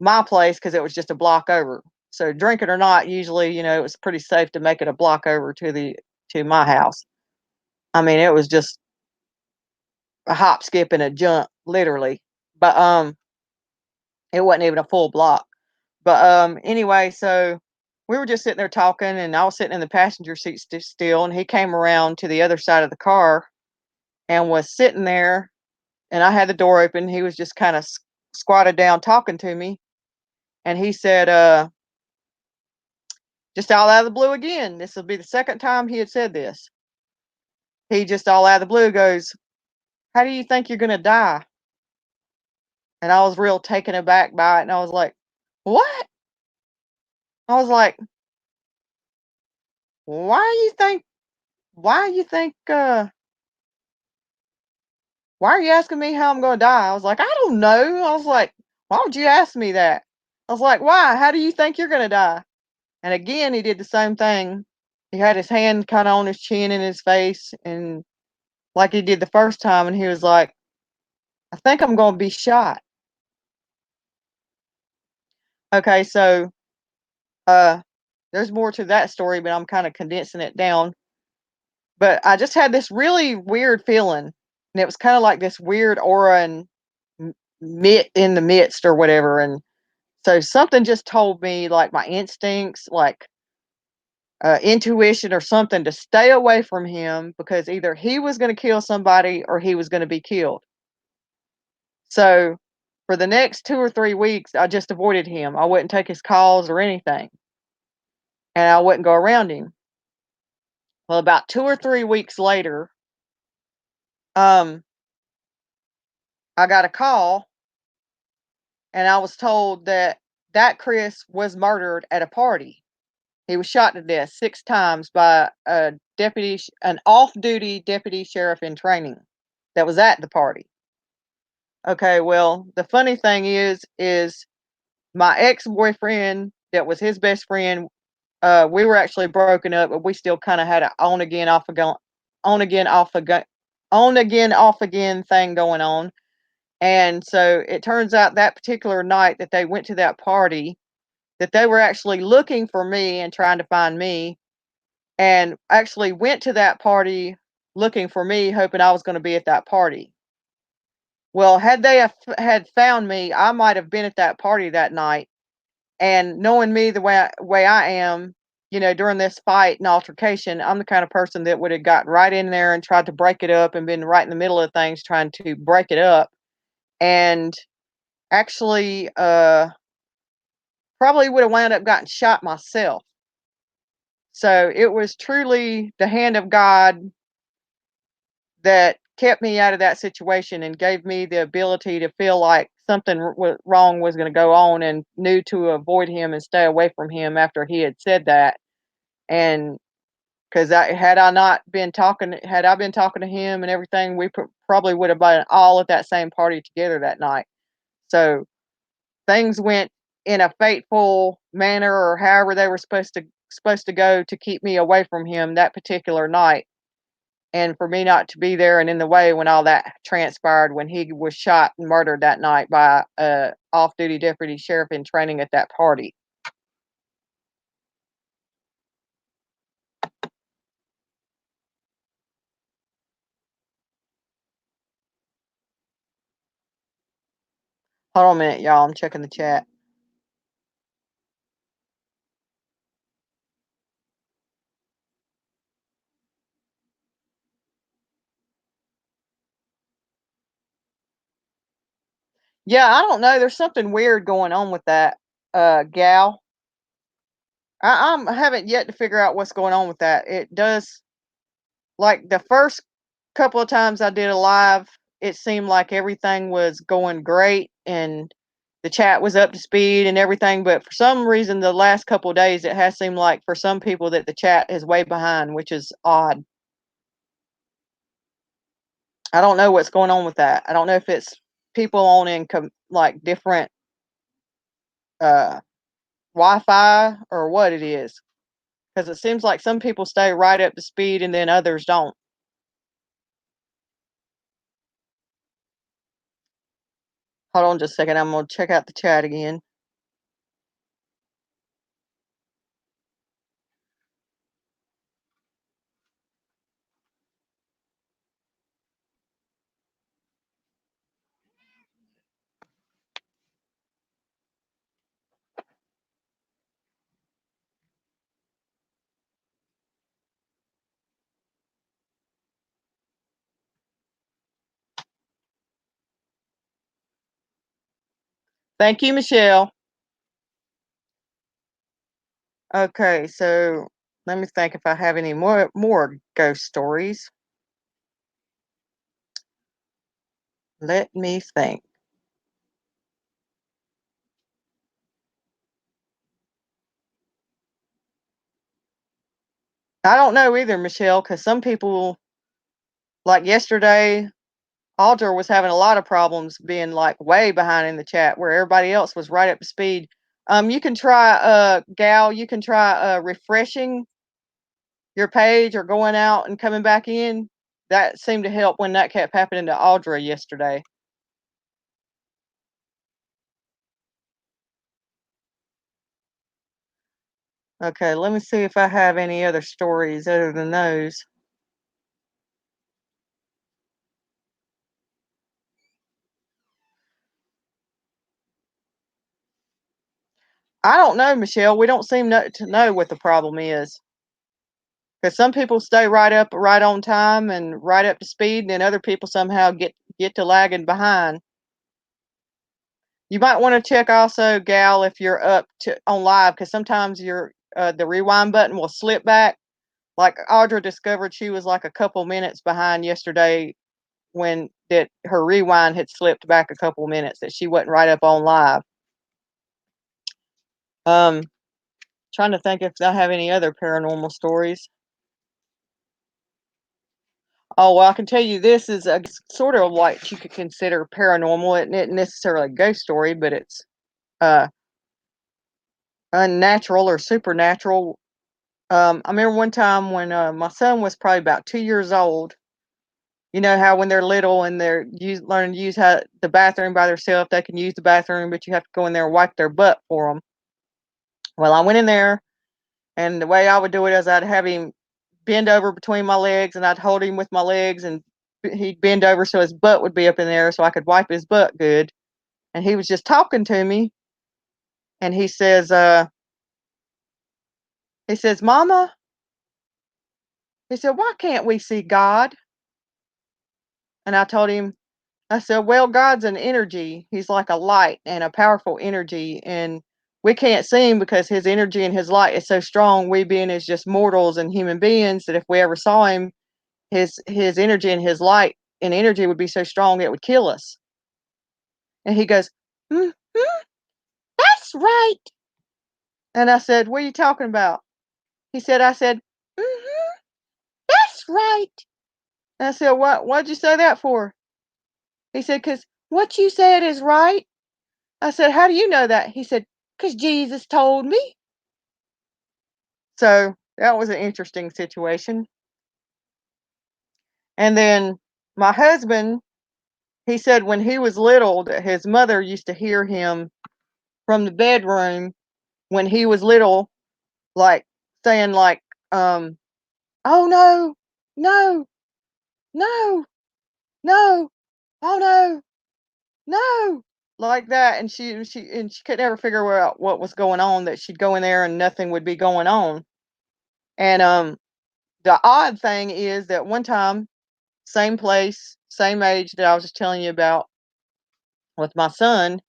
my place because it was just a block over. So drink it or not, usually, it was pretty safe to make it a block over to my house. I mean, it was just a hop, skip, and a jump, literally. But it wasn't even a full block. But anyway, so we were just sitting there talking, and I was sitting in the passenger seat still, and he came around to the other side of the car and was sitting there, and I had the door open. He was just kind of squatted down talking to me, and he said, just all out of the blue again. This will be the second time he had said this. He just all out of the blue goes, "How do you think you're gonna die?" And I was real taken aback by it, and I was like, "What?" I was like, "Why you think? Why you think? Why are you asking me how I'm gonna die?" I was like, "I don't know." I was like, "Why would you ask me that?" I was like, "Why? How do you think you're gonna die?" And again, he did the same thing. He had his hand kind of on his chin and his face, and like he did the first time, and he was like, "I think I'm gonna be shot." Okay, so uh, there's more to that story, but I'm kind of condensing it down. But I just had this really weird feeling, and it was kind of like this weird aura and in the midst or whatever. And so something just told me, like my instincts, like intuition or something, to stay away from him because either he was going to kill somebody or he was going to be killed. So for the next 2 or 3 weeks, I just avoided him. I wouldn't take his calls or anything, and I wouldn't go around him. Well, about 2 or 3 weeks later, um, I got a call, and I was told that Chris was murdered at a party. He was shot to death 6 times by an off-duty deputy sheriff in training that was at the party. Okay, well, the funny thing is my ex-boyfriend that was his best friend, we were actually broken up, but we still kind of had a on again, off again, on again, off again thing going on. And so it turns out that particular night that they went to that party, that they were actually looking for me and trying to find me, and actually went to that party looking for me, hoping I was going to be at that party. Well, had they had found me, I might have been at that party that night. And knowing me the way I am, during this fight and altercation, I'm the kind of person that would have got right in there and tried to break it up and been right in the middle of things trying to break it up. And actually, probably would have wound up gotten shot myself. So it was truly the hand of God that kept me out of that situation and gave me the ability to feel like something wrong was going to go on, and knew to avoid him and stay away from him after he had said that. And because had I been talking to him and everything, we probably would have been all at that same party together that night. So things went in a fateful manner, or however they were supposed to go, to keep me away from him that particular night, and for me not to be there and in the way when all that transpired, when he was shot and murdered that night by a off-duty deputy sheriff in training at that party. Hold on a minute, y'all. I'm checking the chat. Yeah, I don't know, there's something weird going on with that, gal. I haven't yet to figure out what's going on with that. It does like, the first couple of times I did a live, it seemed like everything was going great and the chat was up to speed and everything, but for some reason, the last couple of days, it has seemed like for some people that the chat is way behind, which is odd. I don't know what's going on with that. I don't know if it's people on like, different, uh, Wi-Fi or what it is, because it seems like some people stay right up to speed and then others don't. Hold on just a second, I'm gonna check out the chat again. Thank you, Michelle. Okay, so let me think if I have any more ghost stories. Let me think. I don't know either, Michelle, because some people, like yesterday, Alder was having a lot of problems being like way behind in the chat where everybody else was right up to speed. You can try, Gal, you can try refreshing your page or going out and coming back in. That seemed to help when that kept happening to Audra yesterday. Okay, let me see if I have any other stories other than those. I don't know, Michelle. We don't seem to know what the problem is. Because some people stay right up, right on time, and right up to speed, and then other people somehow get to lagging behind. You might want to check also, Gal, if you're up to on live, because sometimes your the rewind button will slip back. Like Audra discovered, she was like a couple minutes behind yesterday when that her rewind had slipped back a couple minutes that she wasn't right up on live. Um, Trying to think if I have any other paranormal stories. Oh, well, I can tell you this is a sort of what you could consider paranormal. It isn't necessarily a ghost story, but it's uh, unnatural or supernatural. I remember one time when my son was probably about 2 years old. You know how when they're little and learning to use the bathroom by themselves, they can use the bathroom, but you have to go in there and wipe their butt for them. Well, I went in there, and the way I would do it is I'd have him bend over between my legs, and I'd hold him with my legs, and he'd bend over so his butt would be up in there, so I could wipe his butt good. And he was just talking to me, and he says, "Mama," he said, "why can't we see God?" And I told him, I said, "Well, God's an energy. He's like a light and a powerful energy, and we can't see him because his energy and his light is so strong. We being as just mortals and human beings, that if we ever saw him, his energy and his light and energy would be so strong it would kill us." And he goes, "Hmm, that's right." And I said, "What are you talking about?" He said, I said, "Hmm, that's right." And I said, What'd you say that for?" He said, "'Cause what you said is right." I said, "How do you know that?" He said, "'Cause Jesus told me." So that was an interesting situation. And then my husband, he said when he was little that his mother used to hear him from the bedroom when he was little, like saying like, "Oh no, no, no, no, oh no, no," like that. And she could never figure out what was going on. That she'd go in there and nothing would be going on. And the odd thing is that one time, same place, same age that I was just telling you about. with my son.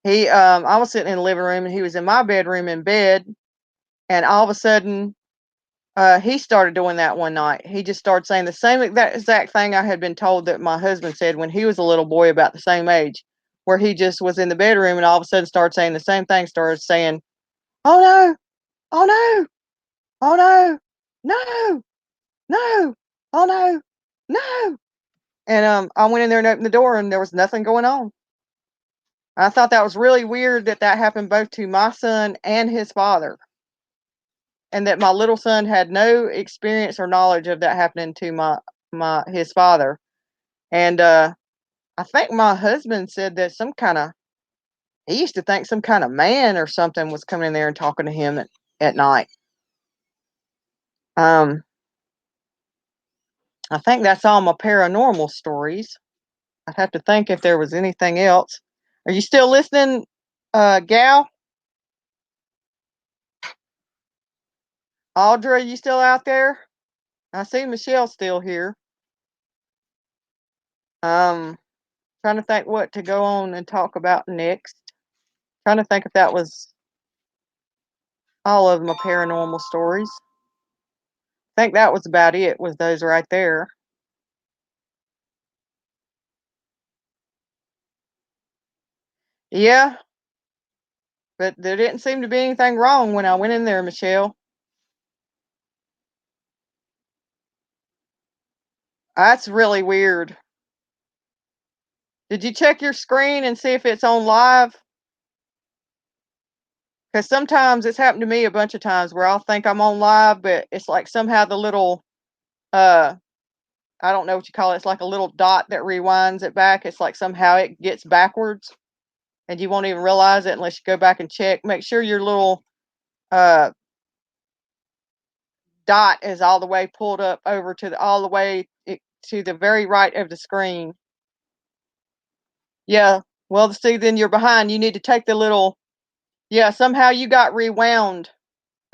I was sitting in the living room and he was in my bedroom in bed, and all of a sudden, he started doing that one night. He just started saying the same exact thing I had been told that my husband said when he was a little boy about the same age, where he just was in the bedroom and all of a sudden started saying the same thing, started saying, "Oh no, oh no, oh no, no, no, oh no, no." And I went in there and opened the door and there was nothing going on. I thought that was really weird that that happened both to my son and his father, and that my little son had no experience or knowledge of that happening to my his father. And I think my husband said that he used to think some kind of man or something was coming in there and talking to him at night. Um, I think that's all my paranormal stories. I'd have to think if there was anything else. Are you still listening, Gal? Audra, you still out there? I see Michelle still here. Um, Trying to think what to go on and talk about next. Trying to think if that was all of my paranormal stories. I think that was about it, was those right there. Yeah, but there didn't seem to be anything wrong when I went in there, Michelle. That's really weird. Did you check your screen and see if it's on live? Because sometimes it's happened to me a bunch of times where I'll think I'm on live, but it's like somehow the little, uh, I don't know what you call it. It's like a little dot that rewinds it back. It's like somehow it gets backwards and you won't even realize it unless you go back and check. Make sure your little uh, dot is all the way pulled up over to all the way to the very right of the screen. Yeah. Well, see, then you're behind. You need to take the little, yeah, somehow you got rewound,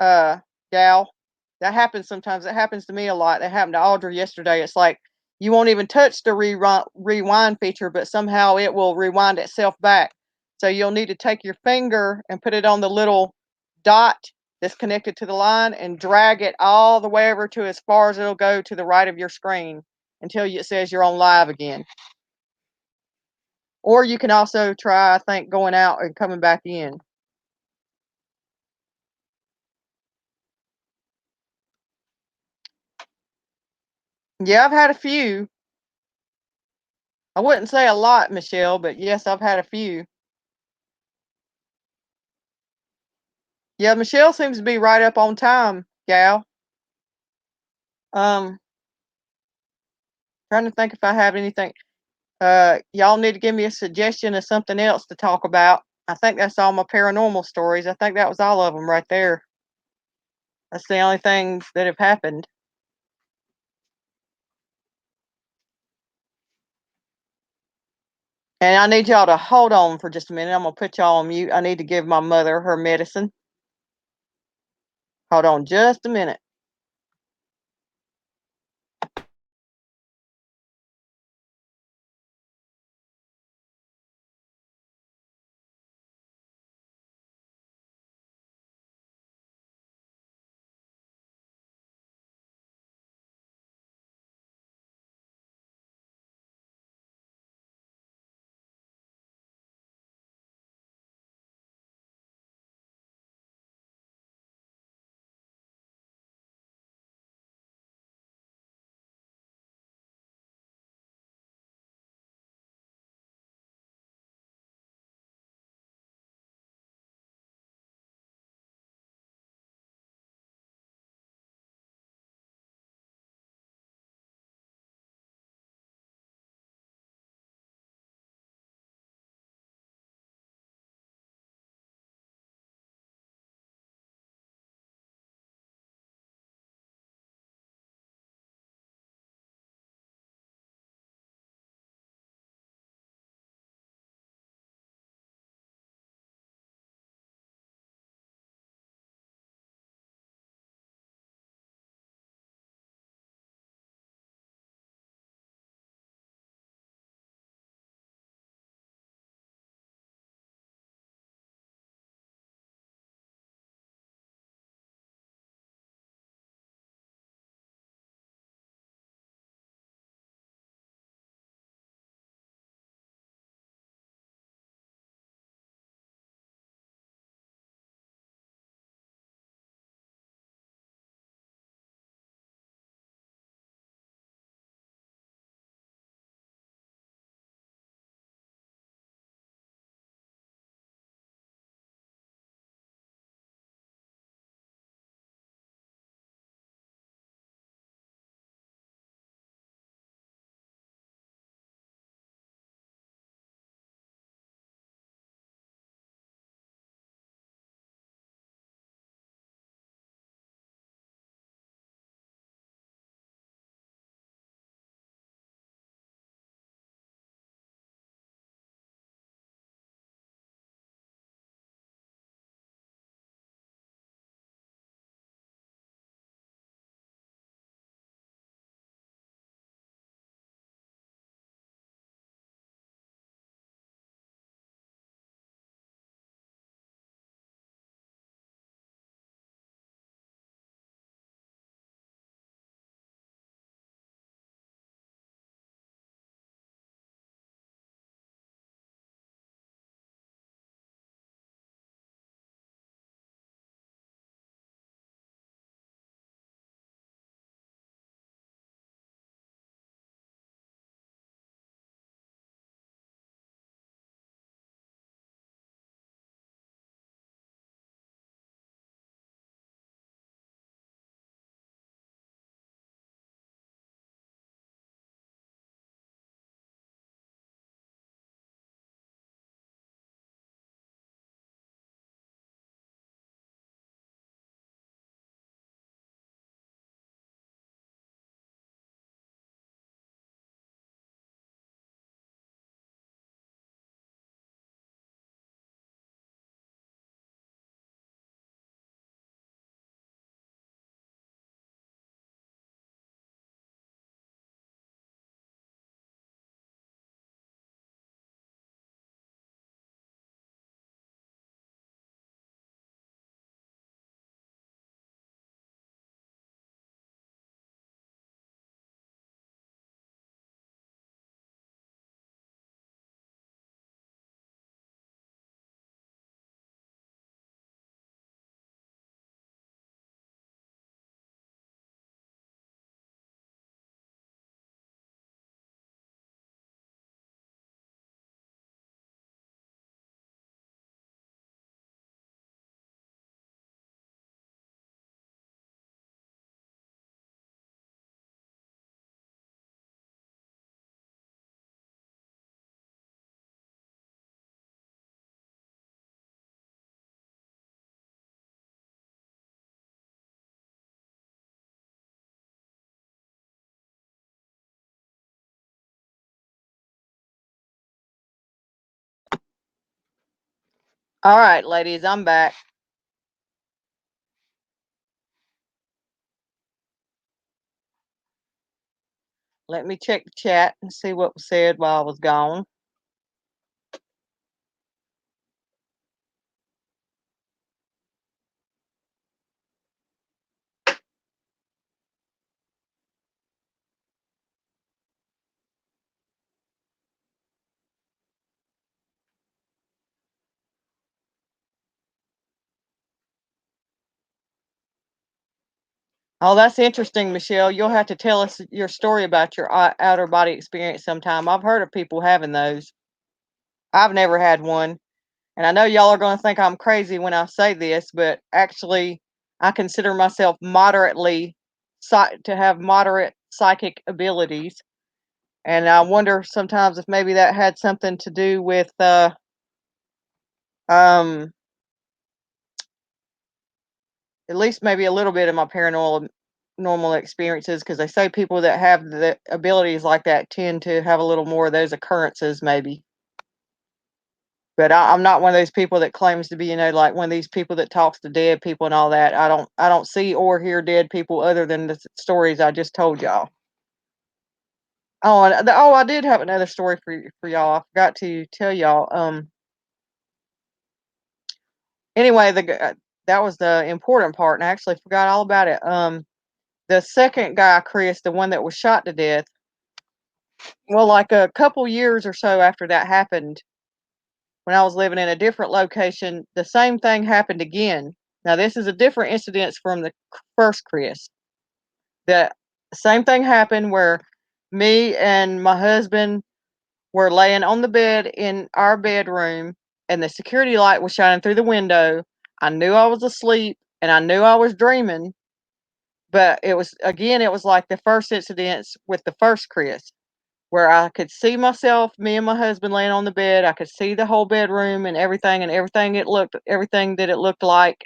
uh, gal. That happens sometimes. It happens to me a lot. That happened to Audrey yesterday. It's like you won't even touch the rewind feature, but somehow it will rewind itself back. So you'll need to take your finger and put it on the little dot that's connected to the line and drag it all the way over to as far as it'll go to the right of your screen until it says you're on live again. Or you can also try, I think, going out and coming back in. Yeah, I've had a few. I wouldn't say a lot, Michelle, but yes, I've had a few. Yeah, Michelle seems to be right up on time, gal. Um, Trying to think if I have anything. Y'all need to give me a suggestion of something else to talk about. I think that's all my paranormal stories. I think that was all of them right there. That's the only things that have happened. And I need y'all to hold on for just a minute. I'm gonna put y'all on mute. I need to give my mother her medicine. Hold on just a minute. All right, ladies, I'm back. Let me check the chat and see what was said while I was gone. Oh, that's interesting, Michelle. You'll have to tell us your story about your outer body experience sometime. I've heard of people having those. I've never had one. And I know y'all are going to think I'm crazy when I say this, but actually, I consider myself moderately to have moderate psychic abilities. And I wonder sometimes if maybe that had something to do with um, at least maybe a little bit of my paranormal normal experiences, because they say people that have the abilities like that tend to have a little more of those occurrences, maybe. But I'm not one of those people that claims to be, like one of these people that talks to dead people and all that. I don't see or hear dead people other than the stories I just told y'all. Oh, and I did have another story for y'all. I forgot to tell y'all. Anyway, that was the important part, and I actually forgot all about it. The second guy, Chris, the one that was shot to death. Well, like a couple years or so after that happened, when I was living in a different location, the same thing happened again. Now, this is a different incident from the first Chris. The same thing happened where me and my husband were laying on the bed in our bedroom, and the security light was shining through the window. I knew I was asleep and I knew I was dreaming, but it was like the first incidents with the first Chris, where I could see myself, me and my husband laying on the bed. I could see the whole bedroom and everything that it looked like,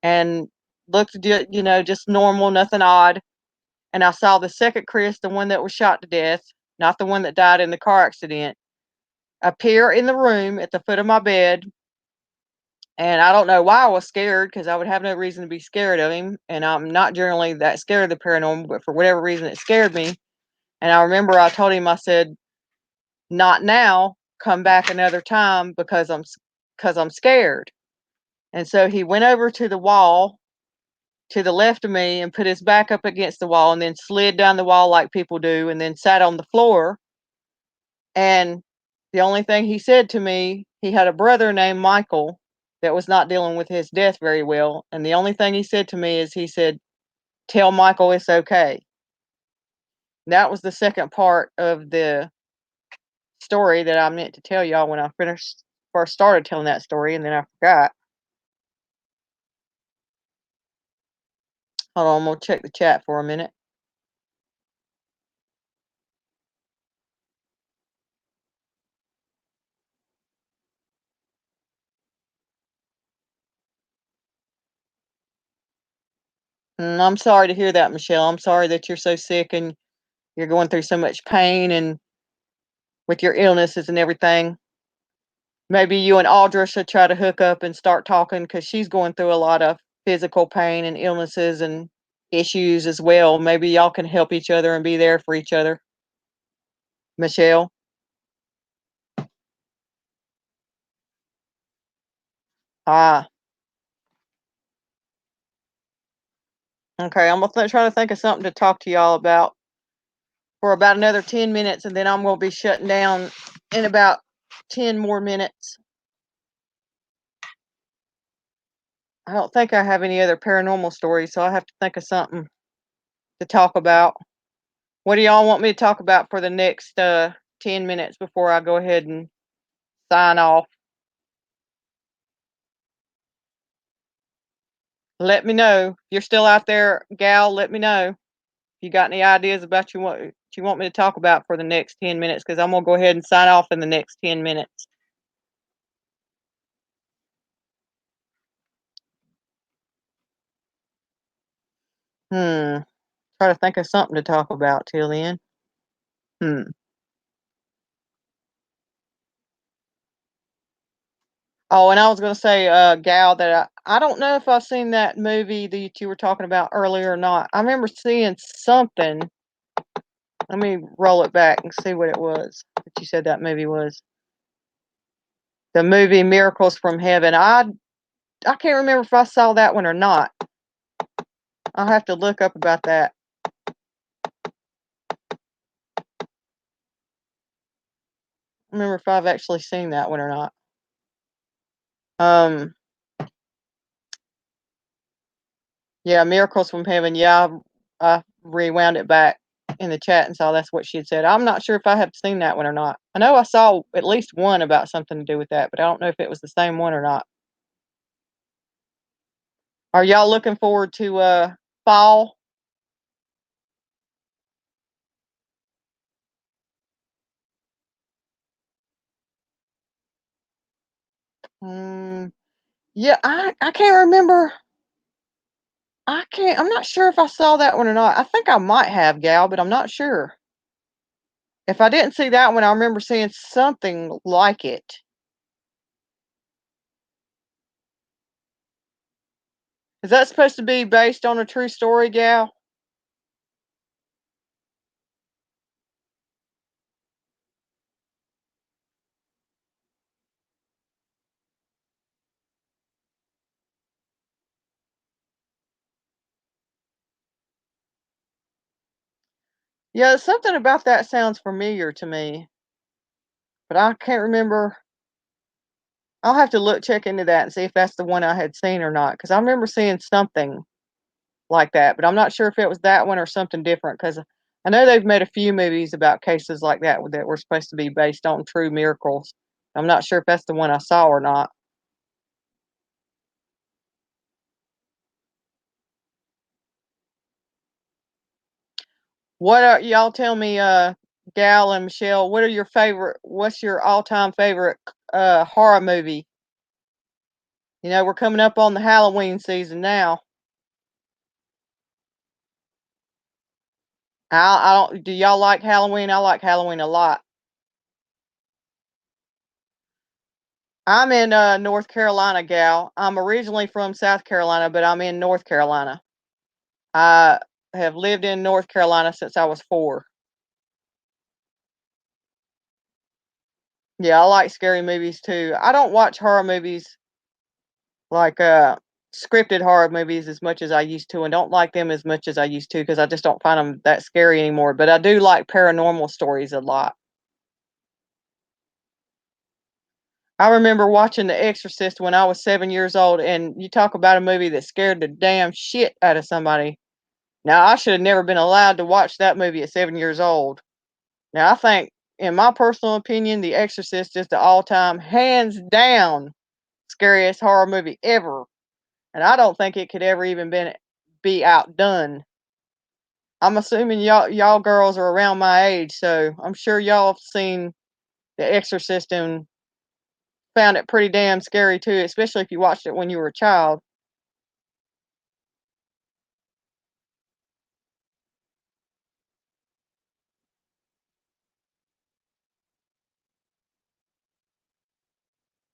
and looked just normal, nothing odd. And I saw the second Chris, the one that was shot to death, not the one that died in the car accident, appear in the room at the foot of my bed. And I don't know why I was scared, because I would have no reason to be scared of him. And I'm not generally that scared of the paranormal, but for whatever reason, it scared me. And I remember I told him, I said, "Not now. Come back another time, because I'm scared." And so he went over to the wall to the left of me and put his back up against the wall and then slid down the wall like people do and then sat on the floor. And the only thing he said to me, he had a brother named Michael that was not dealing with his death very well. And the only thing he said to me is he said, "Tell Michael it's okay." That was the second part of the story that I meant to tell y'all when I first started telling that story, and then I forgot. Hold on, I'm gonna check the chat for a minute. I'm sorry to hear that, Michelle. I'm sorry that you're so sick and you're going through so much pain and with your illnesses and everything. Maybe you and Audra should try to hook up and start talking, because she's going through a lot of physical pain and illnesses and issues as well. Maybe y'all can help each other and be there for each other. Michelle? Ah, okay. I'm gonna try to think of something to talk to y'all about for about another 10 minutes, and then I'm gonna be shutting down in about 10 more minutes. I don't think I have any other paranormal stories, so I have to think of something to talk about. What do y'all want me to talk about for the next 10 minutes before I go ahead and sign off? Let me know. If you're still out there, gal, let me know. If you got any ideas about what you want me to talk about for the next 10 minutes, because I'm going to go ahead and sign off in the next 10 minutes. Hmm. Try to think of something to talk about till then. Hmm. Oh, and I was gonna say, Gal, that I don't know if I've seen that movie that you were talking about earlier or not. I remember seeing something. Let me roll it back and see what it was that you said that movie was. The movie Miracles from Heaven. I can't remember if I saw that one or not. I'll have to look up about that. Remember if I've actually seen that one or not. Um, yeah, Miracles from Heaven. Yeah, I rewound it back in the chat and saw that's what she had said. I'm not sure if I have seen that one or not. I know I saw at least one about something to do with that, but I don't know if it was the same one or not. Are y'all looking forward to fall? Mm, yeah, I can't remember. I'm not sure if I saw that one or not. I think I might have, Gal, but I'm not sure. If I didn't see that one, I remember seeing something like it. Is that supposed to be based on a true story, Gal? Yeah, something about that sounds familiar to me, but I can't remember. I'll have to check into that and see if that's the one I had seen or not, because I remember seeing something like that, but I'm not sure if it was that one or something different. Because I know they've made a few movies about cases like that that were supposed to be based on true miracles. I'm not sure if that's the one I saw or not. What are y'all tell me, Gal and Michelle, what's your all-time favorite horror movie? We're coming up on the Halloween season now. I don't do y'all like Halloween? I like Halloween a lot. I'm in North Carolina, Gal. I'm originally from South Carolina, but I'm in North Carolina. I have lived in North Carolina since I was 4. Yeah, I like scary movies too. I don't watch horror movies like scripted horror movies as much as I used to, and don't like them as much as I used to because I just don't find them that scary anymore. But I do like paranormal stories a lot. I remember watching The Exorcist when I was 7 years old, and you talk about a movie that scared the damn shit out of somebody. Now, I should have never been allowed to watch that movie at 7 years old. Now, I think, in my personal opinion, The Exorcist is the all time, hands down, scariest horror movie ever. And I don't think it could ever even be outdone. I'm assuming y'all girls are around my age, so I'm sure y'all have seen The Exorcist and found it pretty damn scary too, especially if you watched it when you were a child.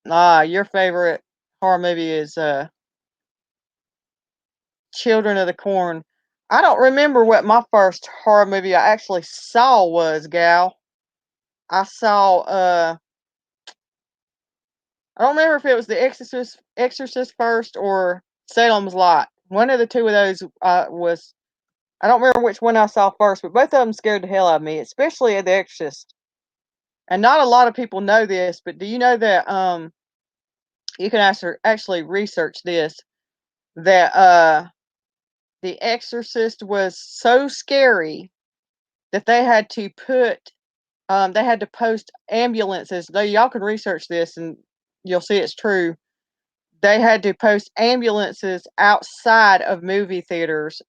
Ah, your favorite horror movie is Children of the Corn. I don't remember what my first horror movie I actually saw was, Gal. I saw I don't remember if it was The Exorcist first or Salem's Lot. One of the two of those was I don't remember which one I saw first, but both of them scared the hell out of me, especially The Exorcist. And not a lot of people know this, but do you know that you can actually research this that The Exorcist was so scary that they had to post ambulances. Though y'all can research this and you'll see it's true. They had to post ambulances outside of movie theaters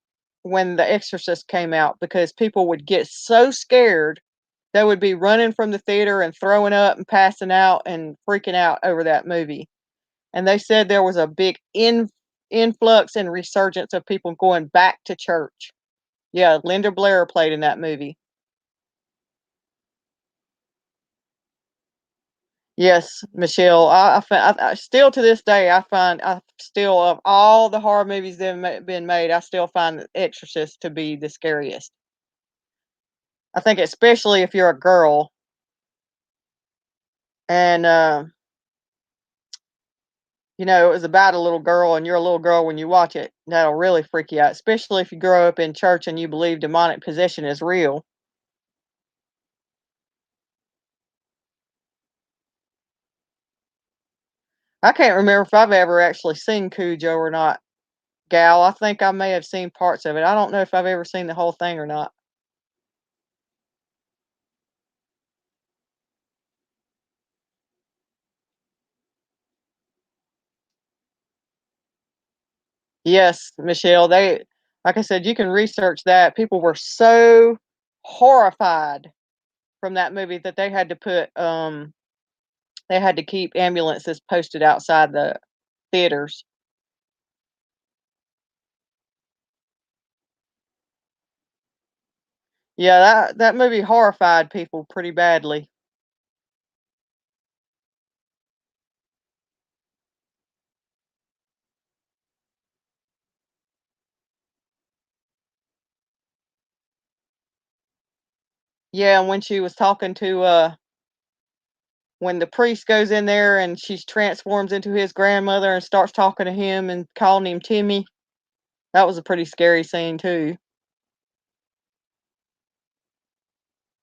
when The Exorcist came out because people would get so scared they would be running from the theater and throwing up and passing out and freaking out over that movie. And they said there was a big influx and resurgence of people going back to church. Yeah, Linda Blair played in that movie. Yes, Michelle. I still to this day I find I still of all the horror movies that have been made, I still find The Exorcist to be the scariest. I think especially if you're a girl and you know, it was about a little girl and you're a little girl when you watch it, that'll really freak you out, especially if you grow up in church and you believe demonic possession is real. I can't remember if I've ever actually seen Cujo or not, Gal. I think I may have seen parts of it. I don't know if I've ever seen the whole thing or not. Yes, Michelle, they like I said, you can research that. People were so horrified from that movie that they had to keep ambulances posted outside the theaters. Yeah, that movie horrified people pretty badly. Yeah, and when she was talking to when the priest goes in there and she transforms into his grandmother and starts talking to him and calling him Timmy, that was a pretty scary scene too.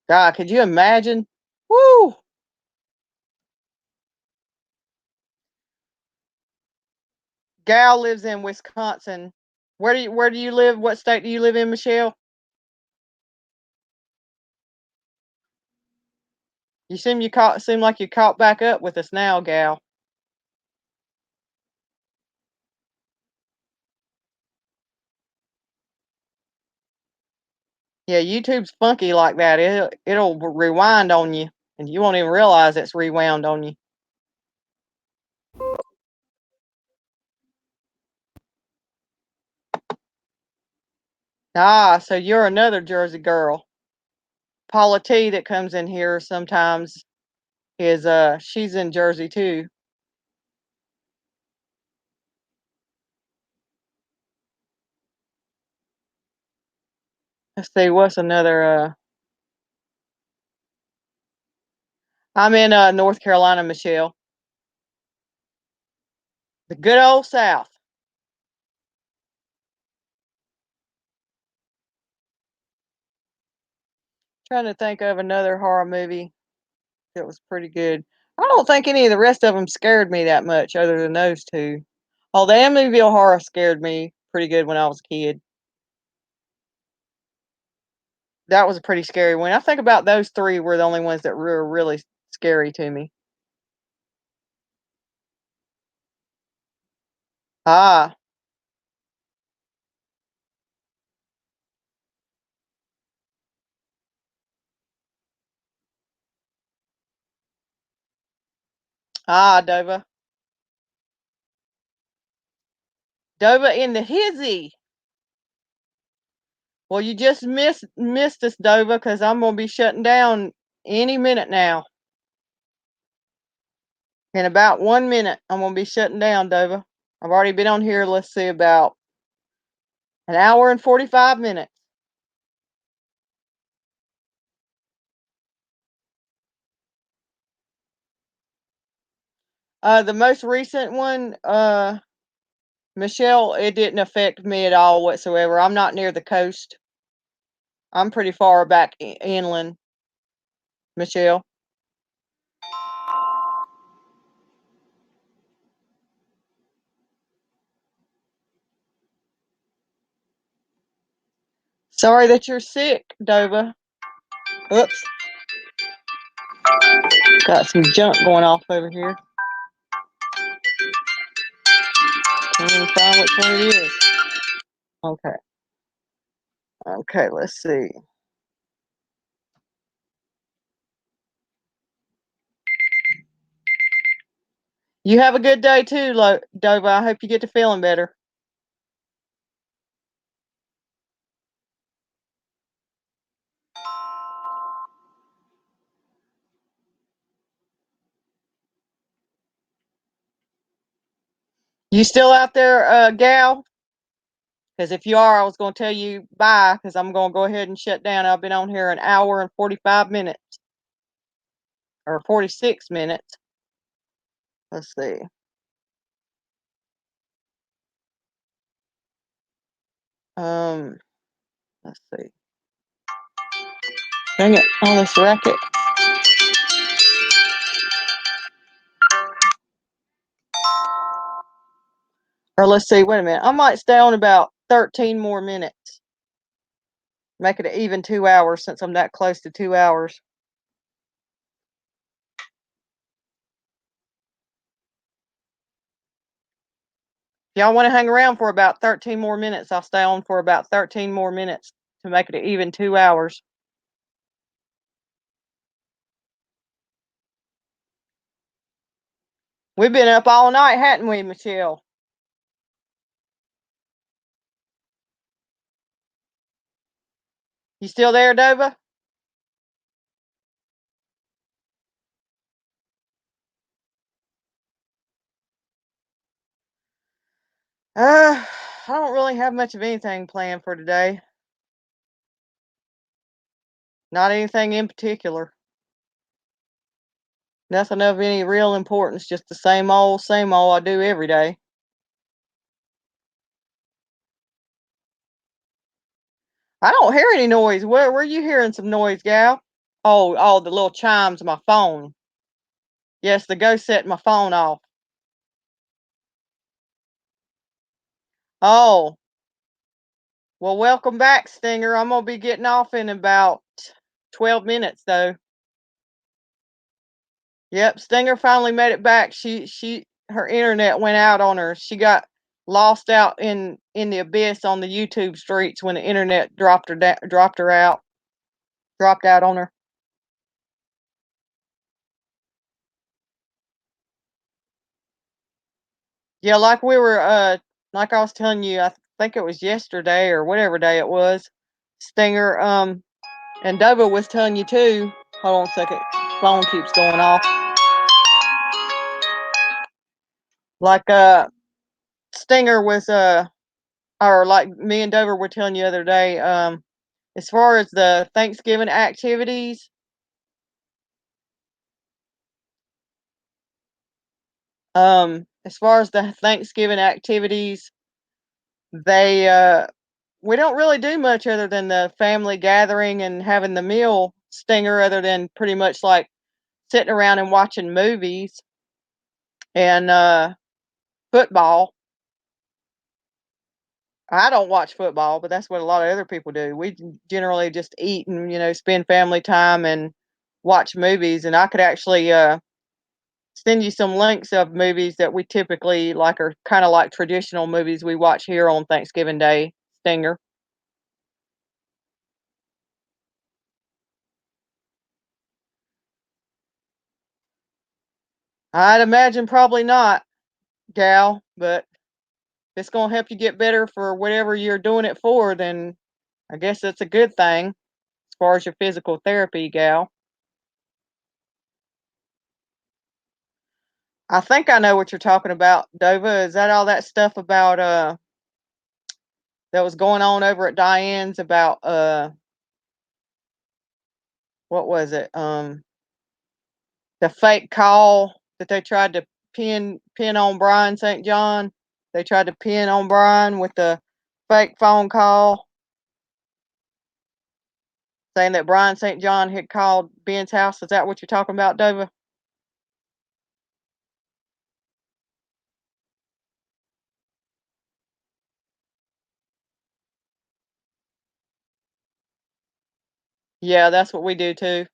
God, could you imagine? Woo! Gal lives in Wisconsin. Where do you live? What state do you live in, Michelle? You seem like you caught back up with us now, Gal. Yeah, YouTube's funky like that. It'll rewind on you, and you won't even realize it's rewound on you. Ah, so you're another Jersey girl. Paula T that comes in here sometimes is she's in Jersey too. Let's see what's another I'm in North Carolina, Michelle. The good old South. Trying to think of another horror movie that was pretty good. I don't think any of the rest of them scared me that much other than those two. Oh, the Amityville Horror scared me pretty good when I was a kid. That was a pretty scary one. I think about those 3 were the only ones that were really scary to me. Ah, Dova. Dova in the hizzy. Well, you just missed us, Dova, because I'm gonna be shutting down any minute now. In about 1 minute, I'm gonna be shutting down, Dova. I've already been on here, let's see, about an hour and 45 minutes. The most recent one, Michelle, it didn't affect me at all whatsoever. I'm not near the coast. I'm pretty far back inland, Michelle. Sorry that you're sick, Dova. Oops, got some junk going off over here. Can't even find which one it is. Okay, okay, let's see. You have a good day too, Dova. I hope you get to feeling better. You still out there, gal? Because if you are, I was going to tell you bye because I'm going to go ahead and shut down. I've been on here an hour and 45 minutes or 46 minutes. Let's see. Um, let's see. Dang it, all this racket. Or let's see, wait a minute. I might stay on about 13 more minutes. Make it even 2 hours since I'm that close to 2 hours. If y'all want to hang around for about 13 more minutes, I'll stay on for about 13 more minutes to make it even 2 hours. We've been up all night, hadn't we, Michelle? You still there, Dova? I don't really have much of anything planned for today. Not anything in particular. Nothing of any real importance, just the same old I do every day. I don't hear any noise. Where you hearing some noise, gal? Oh, the little chimes of my phone. Yes, the ghost set my phone off. Oh, well, welcome back, Stinger. I'm gonna be getting off in about 12 minutes, though. Yep, Stinger finally made it back. Her internet went out on her. She got lost out in the abyss on the YouTube streets when the internet dropped her out, dropped out on her. Yeah, like I was telling you, I think it was yesterday or whatever day it was. Stinger, and Doba was telling you too. Hold on a second. Phone keeps going off. Like Stinger was or like me and Dover were telling you the other day, as far as the Thanksgiving activities, as far as the Thanksgiving activities, they we don't really do much other than the family gathering and having the meal, Stinger, other than pretty much like sitting around and watching movies and football. I don't watch football, but that's what a lot of other people do. We generally just eat and spend family time and watch movies. And I could actually send you some links of movies that we typically like, are kind of like traditional movies we watch here on Thanksgiving Day. Stinger. I'd imagine probably not, gal, but if it's gonna help you get better for whatever you're doing it for, then I guess that's a good thing as far as your physical therapy, gal. I think I know what you're talking about, Dova. Is that all that stuff about that was going on over at Diane's about what was it? The fake call that they tried to pin on Brian St. John. They tried to pin on Brian with the fake phone call saying that Brian St. John had called Ben's house. Is that what you're talking about, Dova? Yeah, that's what we do too.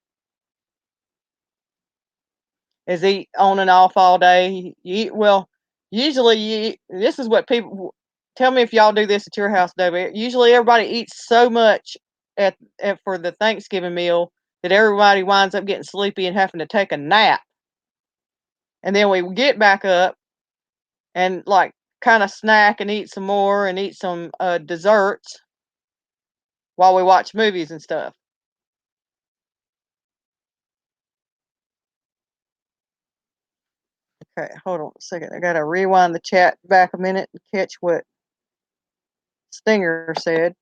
Is eat on and off all day. You eat, well, usually this is what people tell me if y'all do this at your house, Dova. Usually everybody eats so much at for the Thanksgiving meal that everybody winds up getting sleepy and having to take a nap. And then we get back up and like kind of snack and eat some more and eat some desserts while we watch movies and stuff. Okay, hold on a second. I gotta rewind the chat back a minute and catch what Stinger said.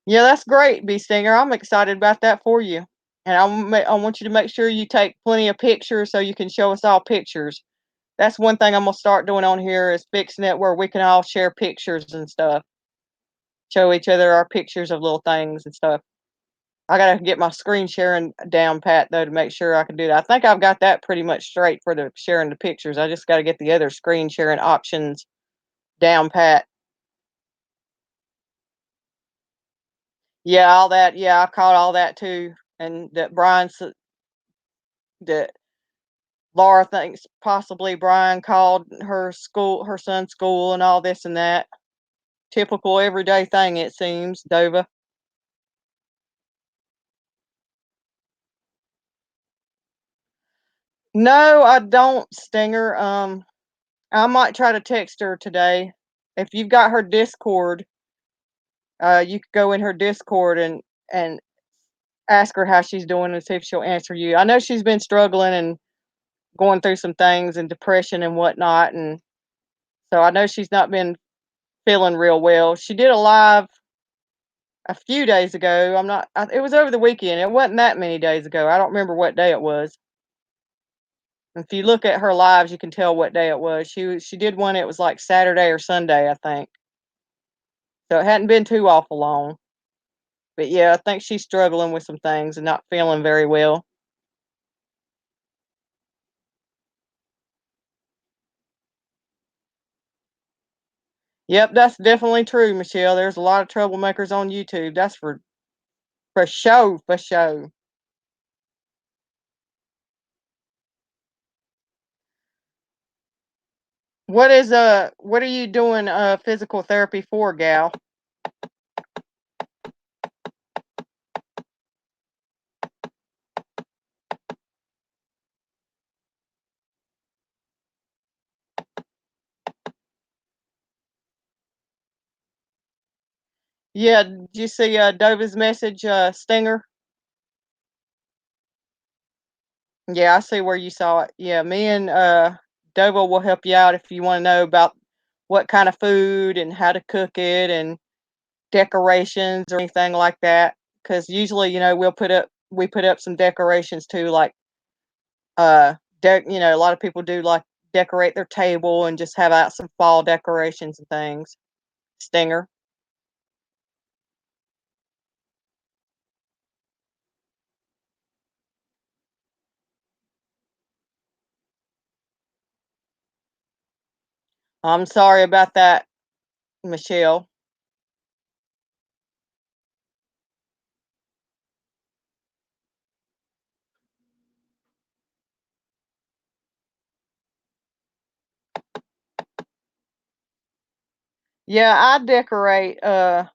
Yeah, that's great, B Stinger. I'm excited about that for you. And I want you to make sure you take plenty of pictures so you can show us all pictures. That's one thing I'm gonna start doing on here is fixing it where we can all share pictures and stuff. Show each other our pictures of little things and stuff. I gotta get my screen sharing down pat though to make sure I can do that. I think I've got that pretty much straight for the sharing the pictures. I just gotta get the other screen sharing options down pat. Yeah, all that. Yeah, I caught all that too. And that that Laura thinks possibly Brian called her son's school, and all this and that. Typical everyday thing, it seems, Dova. No, I don't, Stinger. I might try to text her today. If you've got her Discord, you could go in her Discord and ask her how she's doing and see if she'll answer you. I know she's been struggling and going through some things and depression and whatnot, and so I know she's not been feeling real well. She did a live a few days ago. It was over the weekend. It wasn't that many days ago. I don't remember what day it was. If you look at her lives, you can tell what day it was. She did one. It was like Saturday or Sunday, I think. So it hadn't been too awful long. But yeah, I think she's struggling with some things and not feeling very well. Yep, that's definitely true, Michelle. There's a lot of troublemakers on YouTube. That's for sure, for sure. What are you doing physical therapy for, gal? Yeah, did you see Dova's message, Stinger? Yeah, I see where you saw it. Yeah, me and Dova will help you out if you want to know about what kind of food and how to cook it and decorations or anything like that. Because usually, we put up some decorations too, like a lot of people do like decorate their table and just have out some fall decorations and things. Stinger. I'm sorry about that, Michelle. Yeah, I decorate. I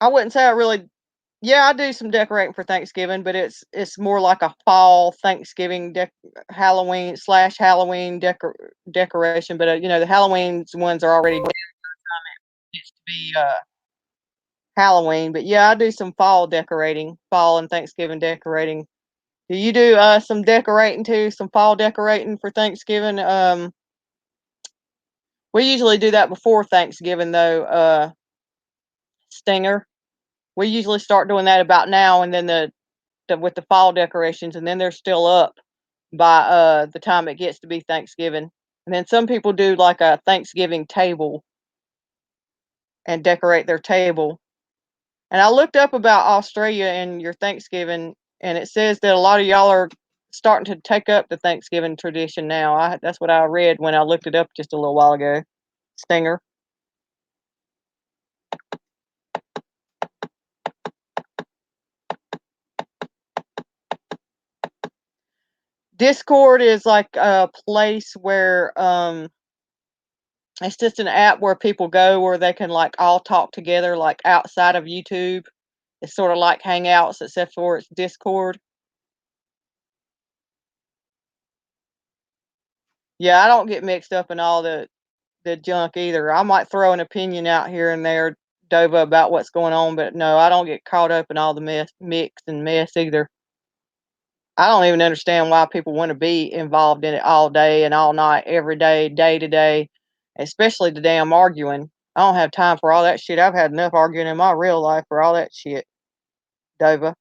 wouldn't say I really. Yeah, I do some decorating for Thanksgiving, but it's more like a fall Thanksgiving Halloween slash Halloween decoration. But the Halloween ones are already needs to be Halloween. But yeah, I do some fall decorating, fall and Thanksgiving decorating. Do you do some decorating too? Some fall decorating for Thanksgiving? We usually do that before Thanksgiving though. Stinger. We usually start doing that about now, and then with the fall decorations, and then they're still up by the time it gets to be Thanksgiving. And then some people do like a Thanksgiving table and decorate their table. And I looked up about Australia and your Thanksgiving, and it says that a lot of y'all are starting to take up the Thanksgiving tradition now. That's what I read when I looked it up just a little while ago. Stinger. Discord is like a place where it's just an app where people go where they can like all talk together like outside of YouTube. It's sort of like Hangouts except for it's Discord. Yeah, I don't get mixed up in all the junk either. I might throw an opinion out here and there Dova about what's going on, but no, I don't get caught up in all the mix and mess either. I don't even understand why people wanna be involved in it all day and all night, every day to day, especially the damn arguing. I don't have time for all that shit. I've had enough arguing in my real life for all that shit, Dova.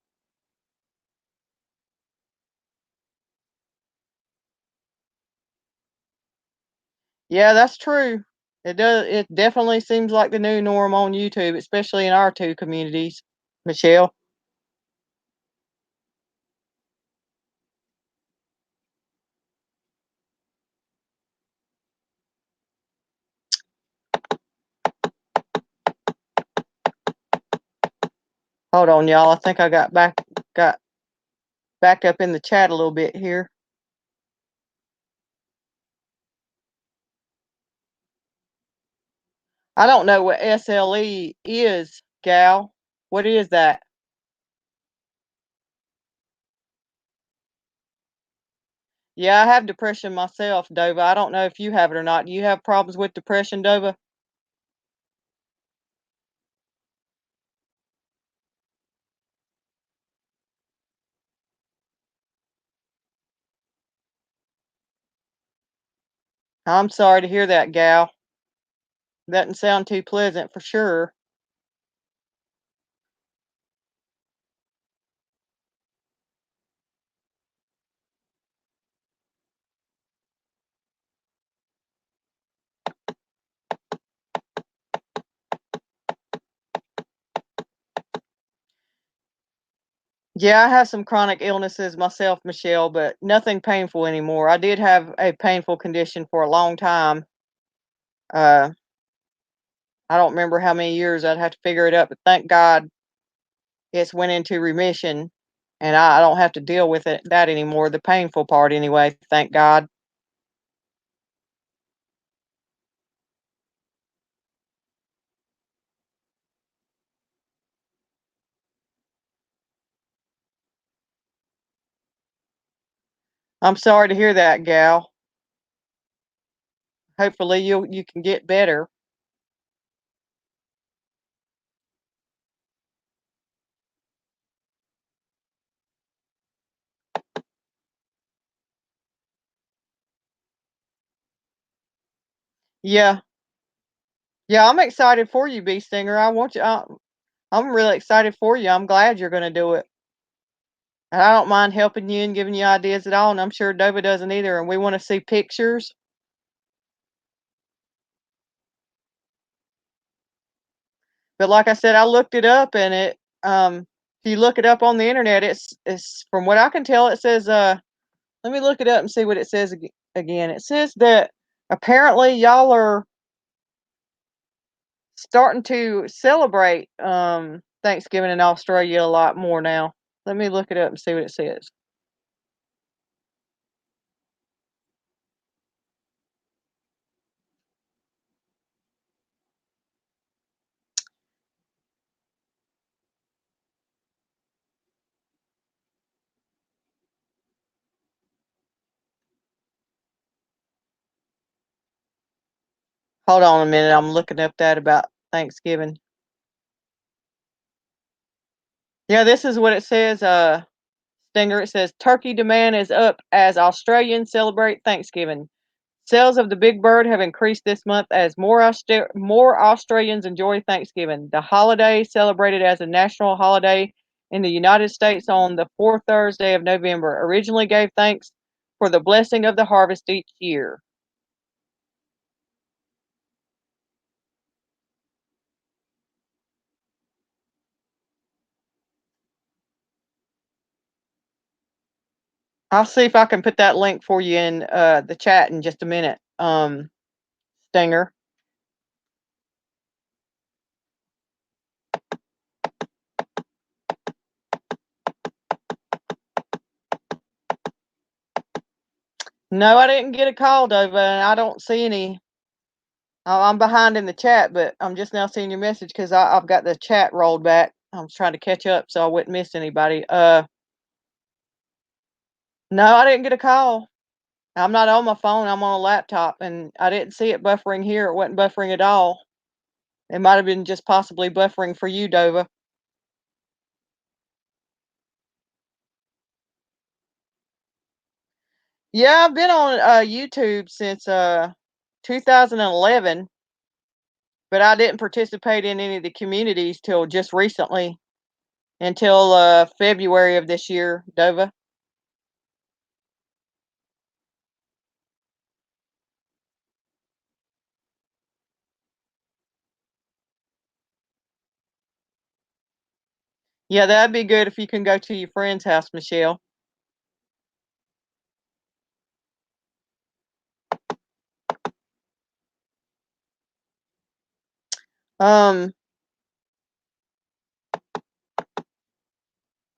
Yeah, that's true. It definitely seems like the new norm on YouTube, especially in our 2 communities. Michelle? Hold on, y'all. I think I got back up in the chat a little bit here. I don't know what SLE is, gal. What is that? Yeah, I have depression myself, Dova. I don't know if you have it or not. Do you have problems with depression, Dova? I'm sorry to hear that, gal. Doesn't sound too pleasant for sure. Yeah, I have some chronic illnesses myself, Michelle, but nothing painful anymore. I did have a painful condition for a long time. Uh, I don't remember how many years. I'd have to figure it up, but thank God it's went into remission, and I don't have to deal with that anymore. The painful part, anyway. Thank God. I'm sorry to hear that, gal. Hopefully you can get better. Yeah, yeah. I'm excited for you, Bee Stinger. I want you. I'm really excited for you. I'm glad you're going to do it. And I don't mind helping you and giving you ideas at all, and I'm sure Dova doesn't either. And we want to see pictures. But like I said, I looked it up, and if you look it up on the internet, it's from what I can tell, it says let me look it up and see what it says again. It says that apparently y'all are starting to celebrate Thanksgiving in Australia a lot more now. Let me look it up and see what it says. Hold on a minute. I'm looking up that about Thanksgiving. Yeah, this is what it says. Stinger. It says turkey demand is up as Australians celebrate Thanksgiving. Sales of the big bird have increased this month as more Australians enjoy Thanksgiving. The holiday, celebrated as a national holiday in the United States on the fourth Thursday of November, originally gave thanks for the blessing of the harvest each year. I'll see if I can put that link for you in the chat in just a minute, Stinger. No, I didn't get a call, Dova, and I don't see any. I'm behind in the chat, but I'm just now seeing your message because I've got the chat rolled back. I was trying to catch up so I wouldn't miss anybody. No, I didn't get a call. I'm not on my phone. I'm on a laptop, and I didn't see it buffering here. It wasn't buffering at all. It might have been just possibly buffering for you, Dova. Yeah, I've been on, YouTube since, 2011, but I didn't participate in any of the communities till just recently, until, February of this year, Dova. Yeah, that'd be good if you can go to your friend's house, Michelle. Um,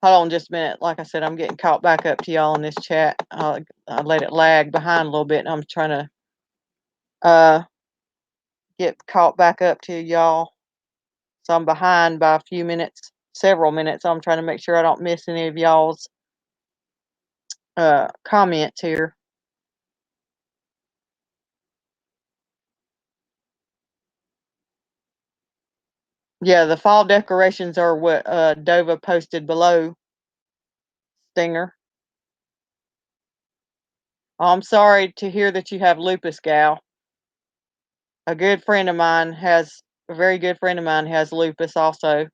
Hold on just a minute. Like I said, I'm getting caught back up to y'all in this chat. I let it lag behind a little bit, and I'm trying to uh get caught back up to y'all. So I'm behind by a few minutes, several minutes. I'm trying to make sure I don't miss any of y'all's comments here. Yeah, the fall decorations are what Dova posted below, Stinger. Oh, I'm sorry to hear that you have lupus, gal. A good friend of mine has a very good friend of mine has lupus also.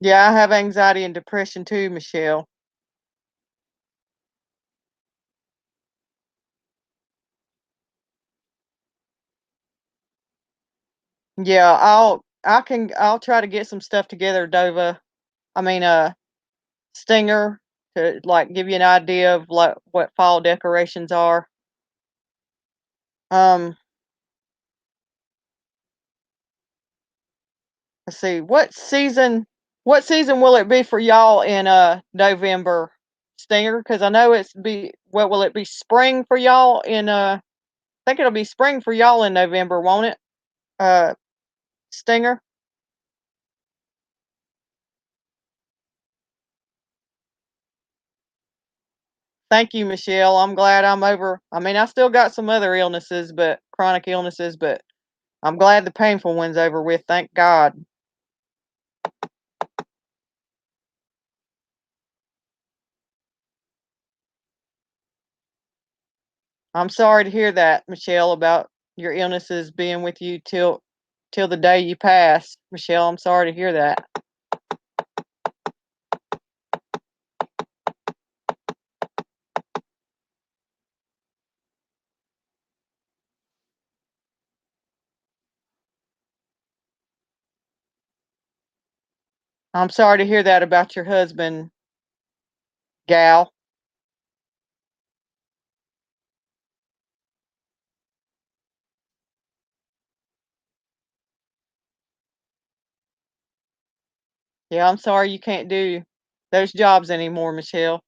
Yeah, I have anxiety and depression too, Michelle. Yeah, I'll try to get some stuff together, Dova. I mean, Stinger, to like give you an idea of like what fall decorations are. Um, let's see, what season will it be for y'all in November, Stinger? Because I know it's be what will it be spring for y'all in I think it'll be spring for y'all in November, won't it? Uh, Stinger. Thank you, Michelle. I'm glad I'm over. I mean, I still got some other illnesses, but chronic illnesses, but I'm glad the painful one's over with. Thank God. I'm sorry to hear that, Michelle, about your illnesses being with you till the day you pass. Michelle, I'm sorry to hear that. I'm sorry to hear that about your husband, gal. Yeah, I'm sorry you can't do those jobs anymore, Michelle.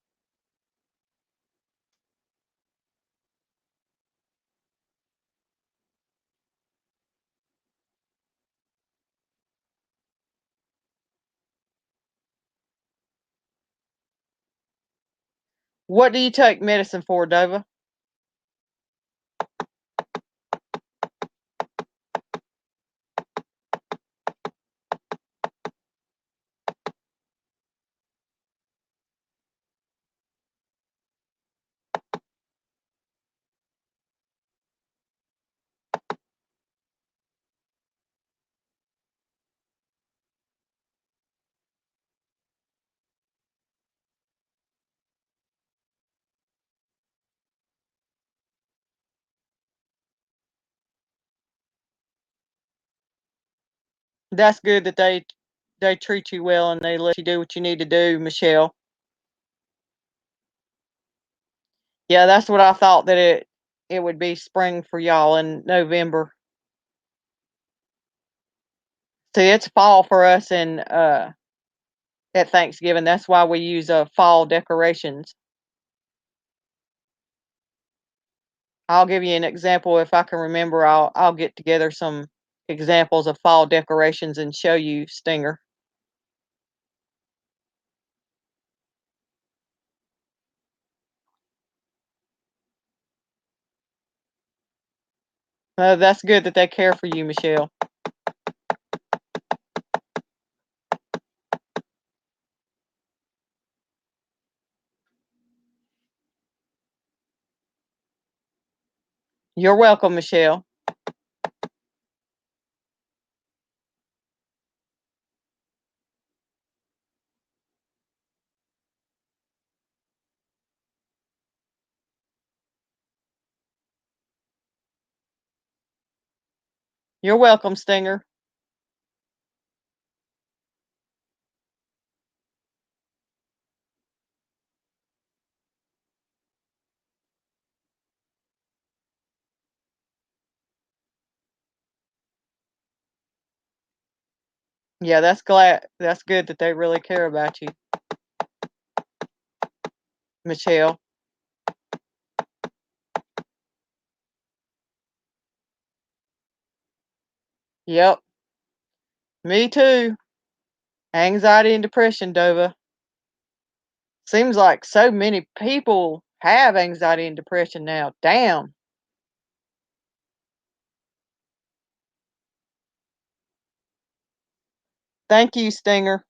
What do you take medicine for, Dova? That's good that they treat you well and they let you do what you need to do, Michelle. Yeah, that's what I thought that it would be spring for y'all in November. See, it's fall for us in at Thanksgiving. That's why we use fall decorations. I'll give you an example if I can remember. I'll get together some examples of fall decorations and show you, Stinger. That's good that they care for you, Michelle. You're welcome, Michelle. You're welcome, Stinger. Yeah, that's good that they really care about you, Michelle. Yep, me too. Anxiety and depression, Dova. Seems like so many people have anxiety and depression now. Damn. Thank you, Stinger.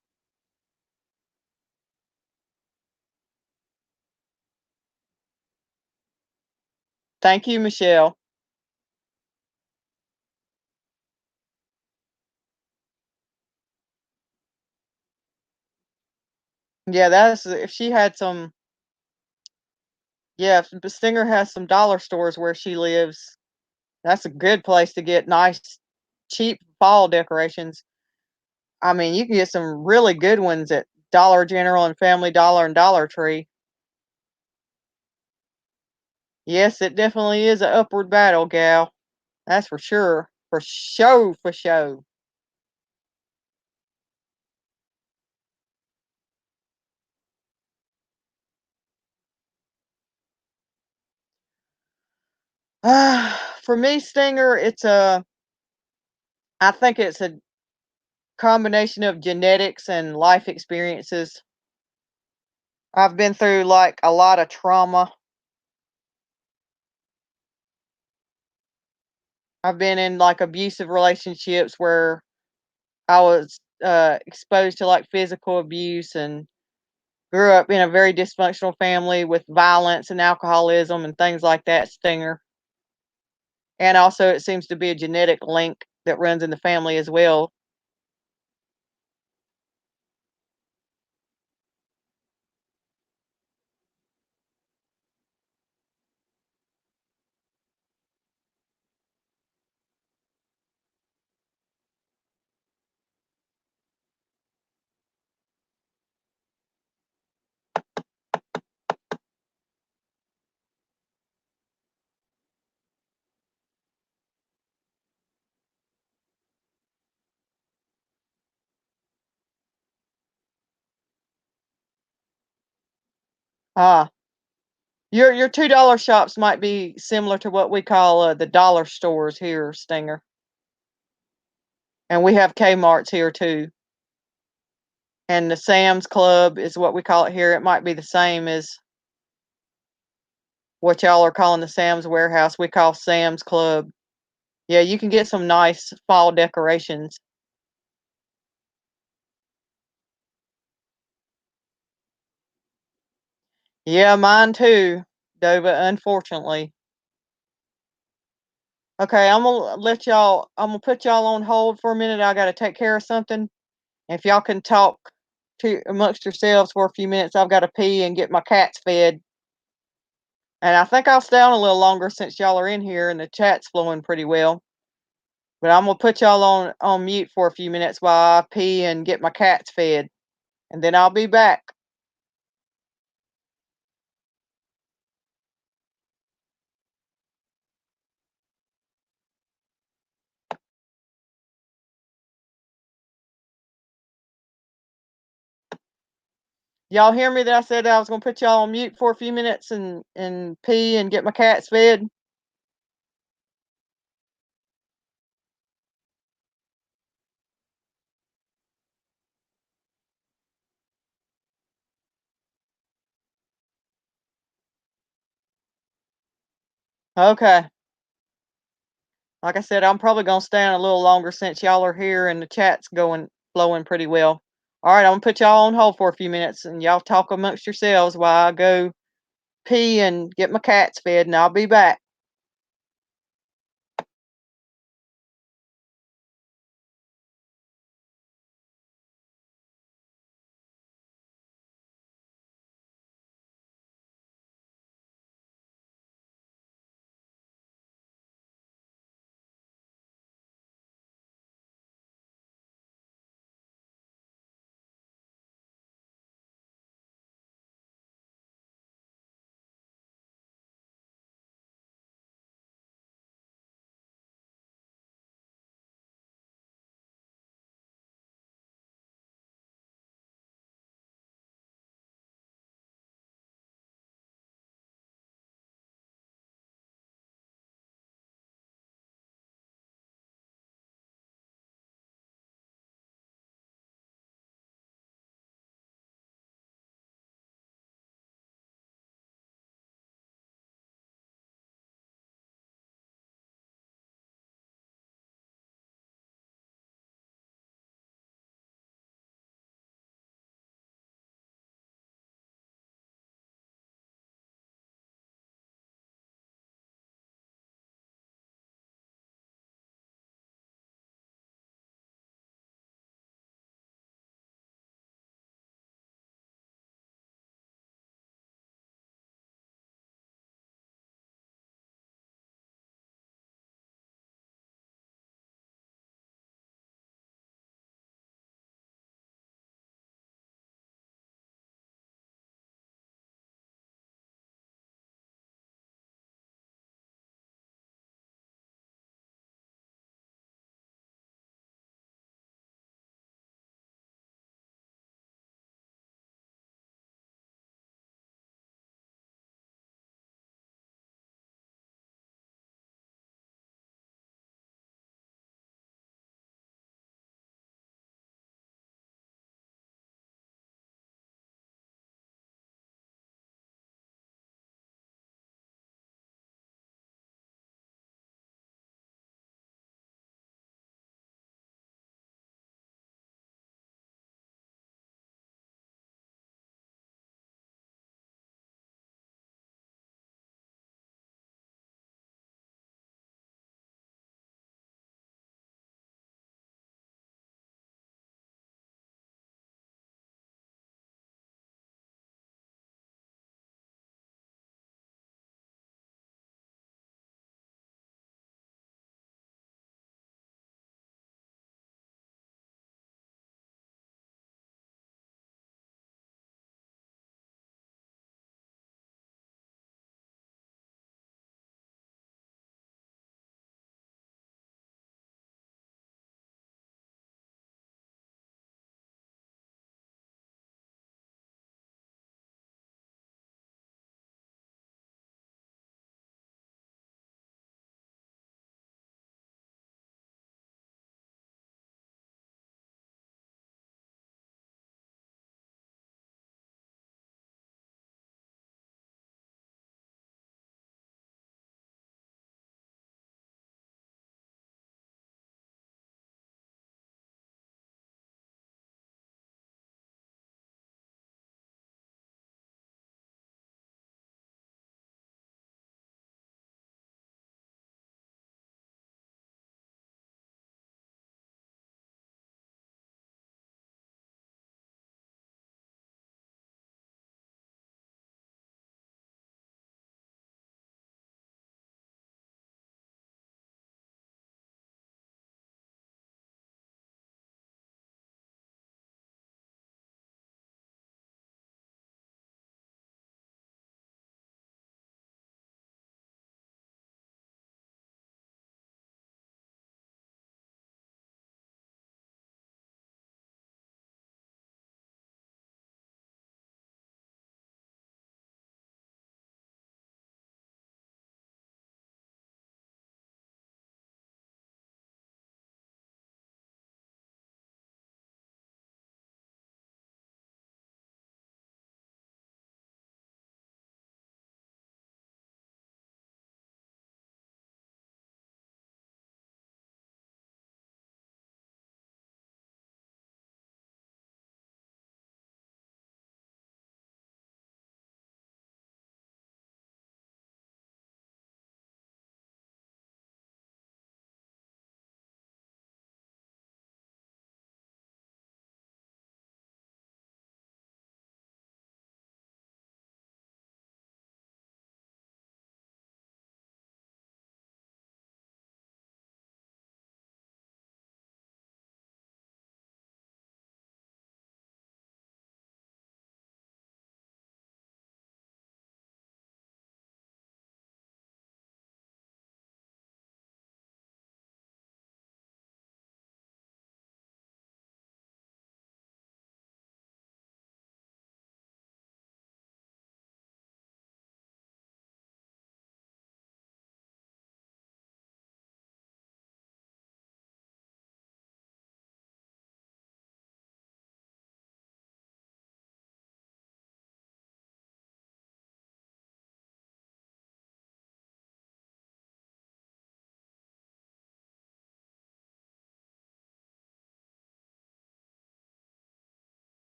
Thank you, Michelle. Yeah, that's if she had some yeah, if the Stinger has some dollar stores where she lives, that's a good place to get nice, cheap fall decorations. I mean, you can get some really good ones at Dollar General and Family Dollar and Dollar Tree. Yes, it definitely is a upward battle, gal. That's for sure. For show, for show. For me, Stinger, I think it's a combination of genetics and life experiences. I've been through like a lot of trauma. I've been in like abusive relationships where I was exposed to like physical abuse and grew up in a very dysfunctional family with violence and alcoholism and things like that, Stinger. And also, it seems to be a genetic link that runs in the family as well. Ah, your $2 shops might be similar to what we call the dollar stores here, Stinger, and we have Kmart's here too. And the Sam's Club is what we call it here. It might be the same as what y'all are calling the Sam's Warehouse. We call Sam's Club. Yeah, you can get some nice fall decorations. Yeah, mine too, Dova, unfortunately. Okay, I'm gonna put y'all on hold for a minute. I gotta take care of something. If y'all can talk to amongst yourselves for a few minutes, I've got to pee and get my cats fed. And I think I'll stay on a little longer since y'all are in here and the chat's flowing pretty well. But I'm gonna put y'all on mute for a few minutes while I pee and get my cats fed, and then I'll be back. Y'all hear me that I said I was gonna put y'all on mute for a few minutes and pee and get my cats fed? Okay. Like I said, I'm probably gonna stay on a little longer since y'all are here and the chat's going flowing pretty well. All right, I'm gonna put y'all on hold for a few minutes and y'all talk amongst yourselves while I go pee and get my cats fed, and I'll be back.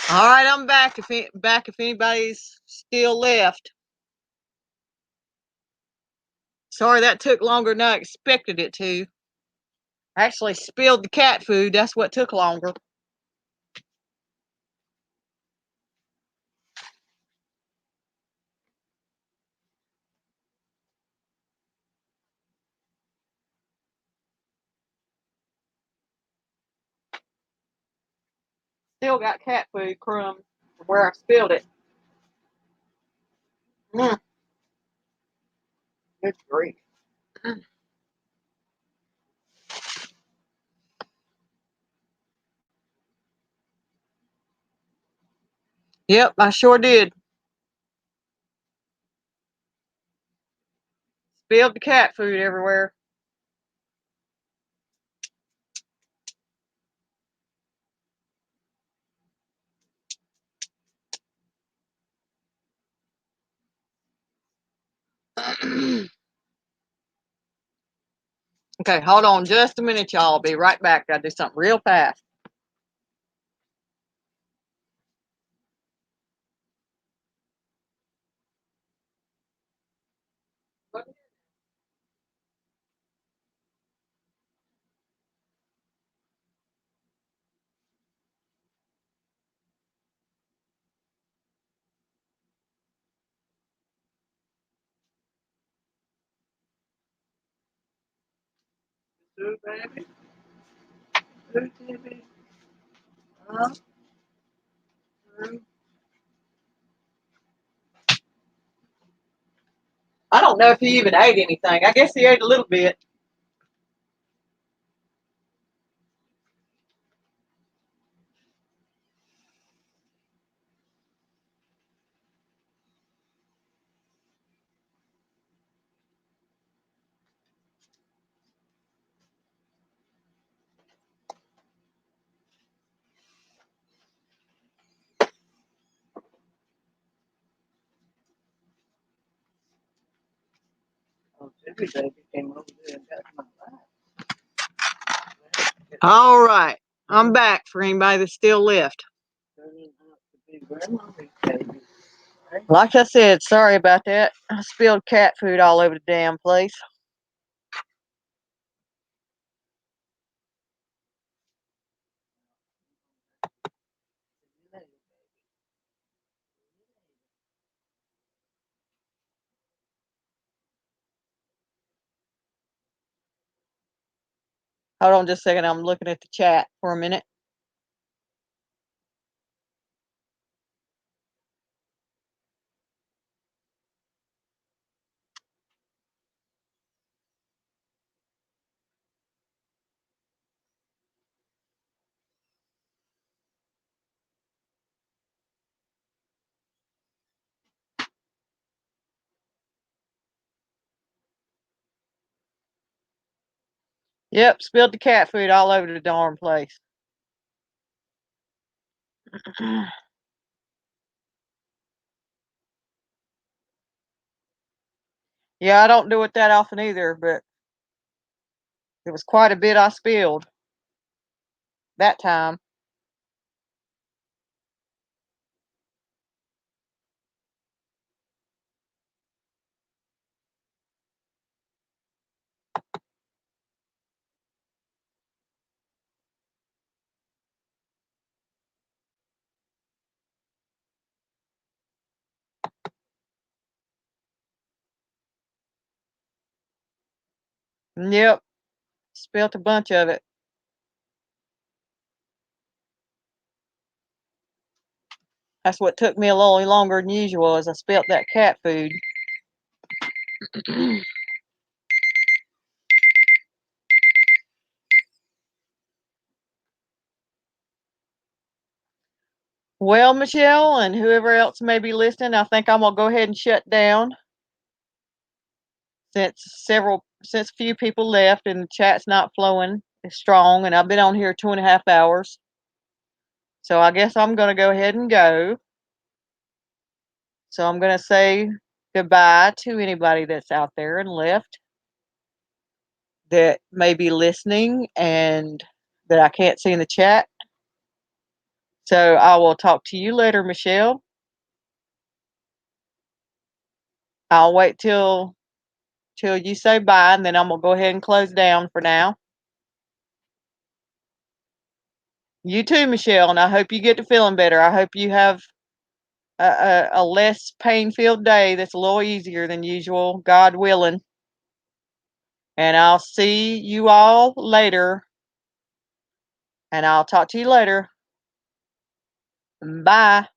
All right, I'm back. If anybody's still left. Sorry that took longer than I expected it to. I actually spilled the cat food. That's what took longer. Still got cat food crumbs where I spilled it. Mm. Good grief. Yep, I sure did. Spilled the cat food everywhere. Okay, hold on just a minute, y'all. I'll be right back. Gotta do something real fast. I don't know if he even ate anything. I guess he ate a little bit. All right, I'm back for anybody that's still left. Like I said, sorry about that. I spilled cat food all over the damn place. Hold on just a second. I'm looking at the chat for a minute. Yep, spilled the cat food all over the darn place. Yeah, I don't do it that often either, but it was quite a bit I spilled that time. Yep, spilled a bunch of it. That's what took me a little longer than usual, is I spilled that cat food. Well, Michelle, and whoever else may be listening, I think I'm gonna go ahead and shut down since a few people left and the chat's not flowing as strong, and I've been on here 2.5 hours. So I guess I'm gonna go ahead and go. So I'm gonna say goodbye to anybody that's out there and left that may be listening and that I can't see in the chat. So I will talk to you later, Michelle. I'll wait till you say bye, and then I'm gonna go ahead and close down for now. You too, Michelle, and I hope you get to feeling better. I hope you have a less pain-filled day that's a little easier than usual, God willing. And I'll see you all later, and I'll talk to you later. Bye.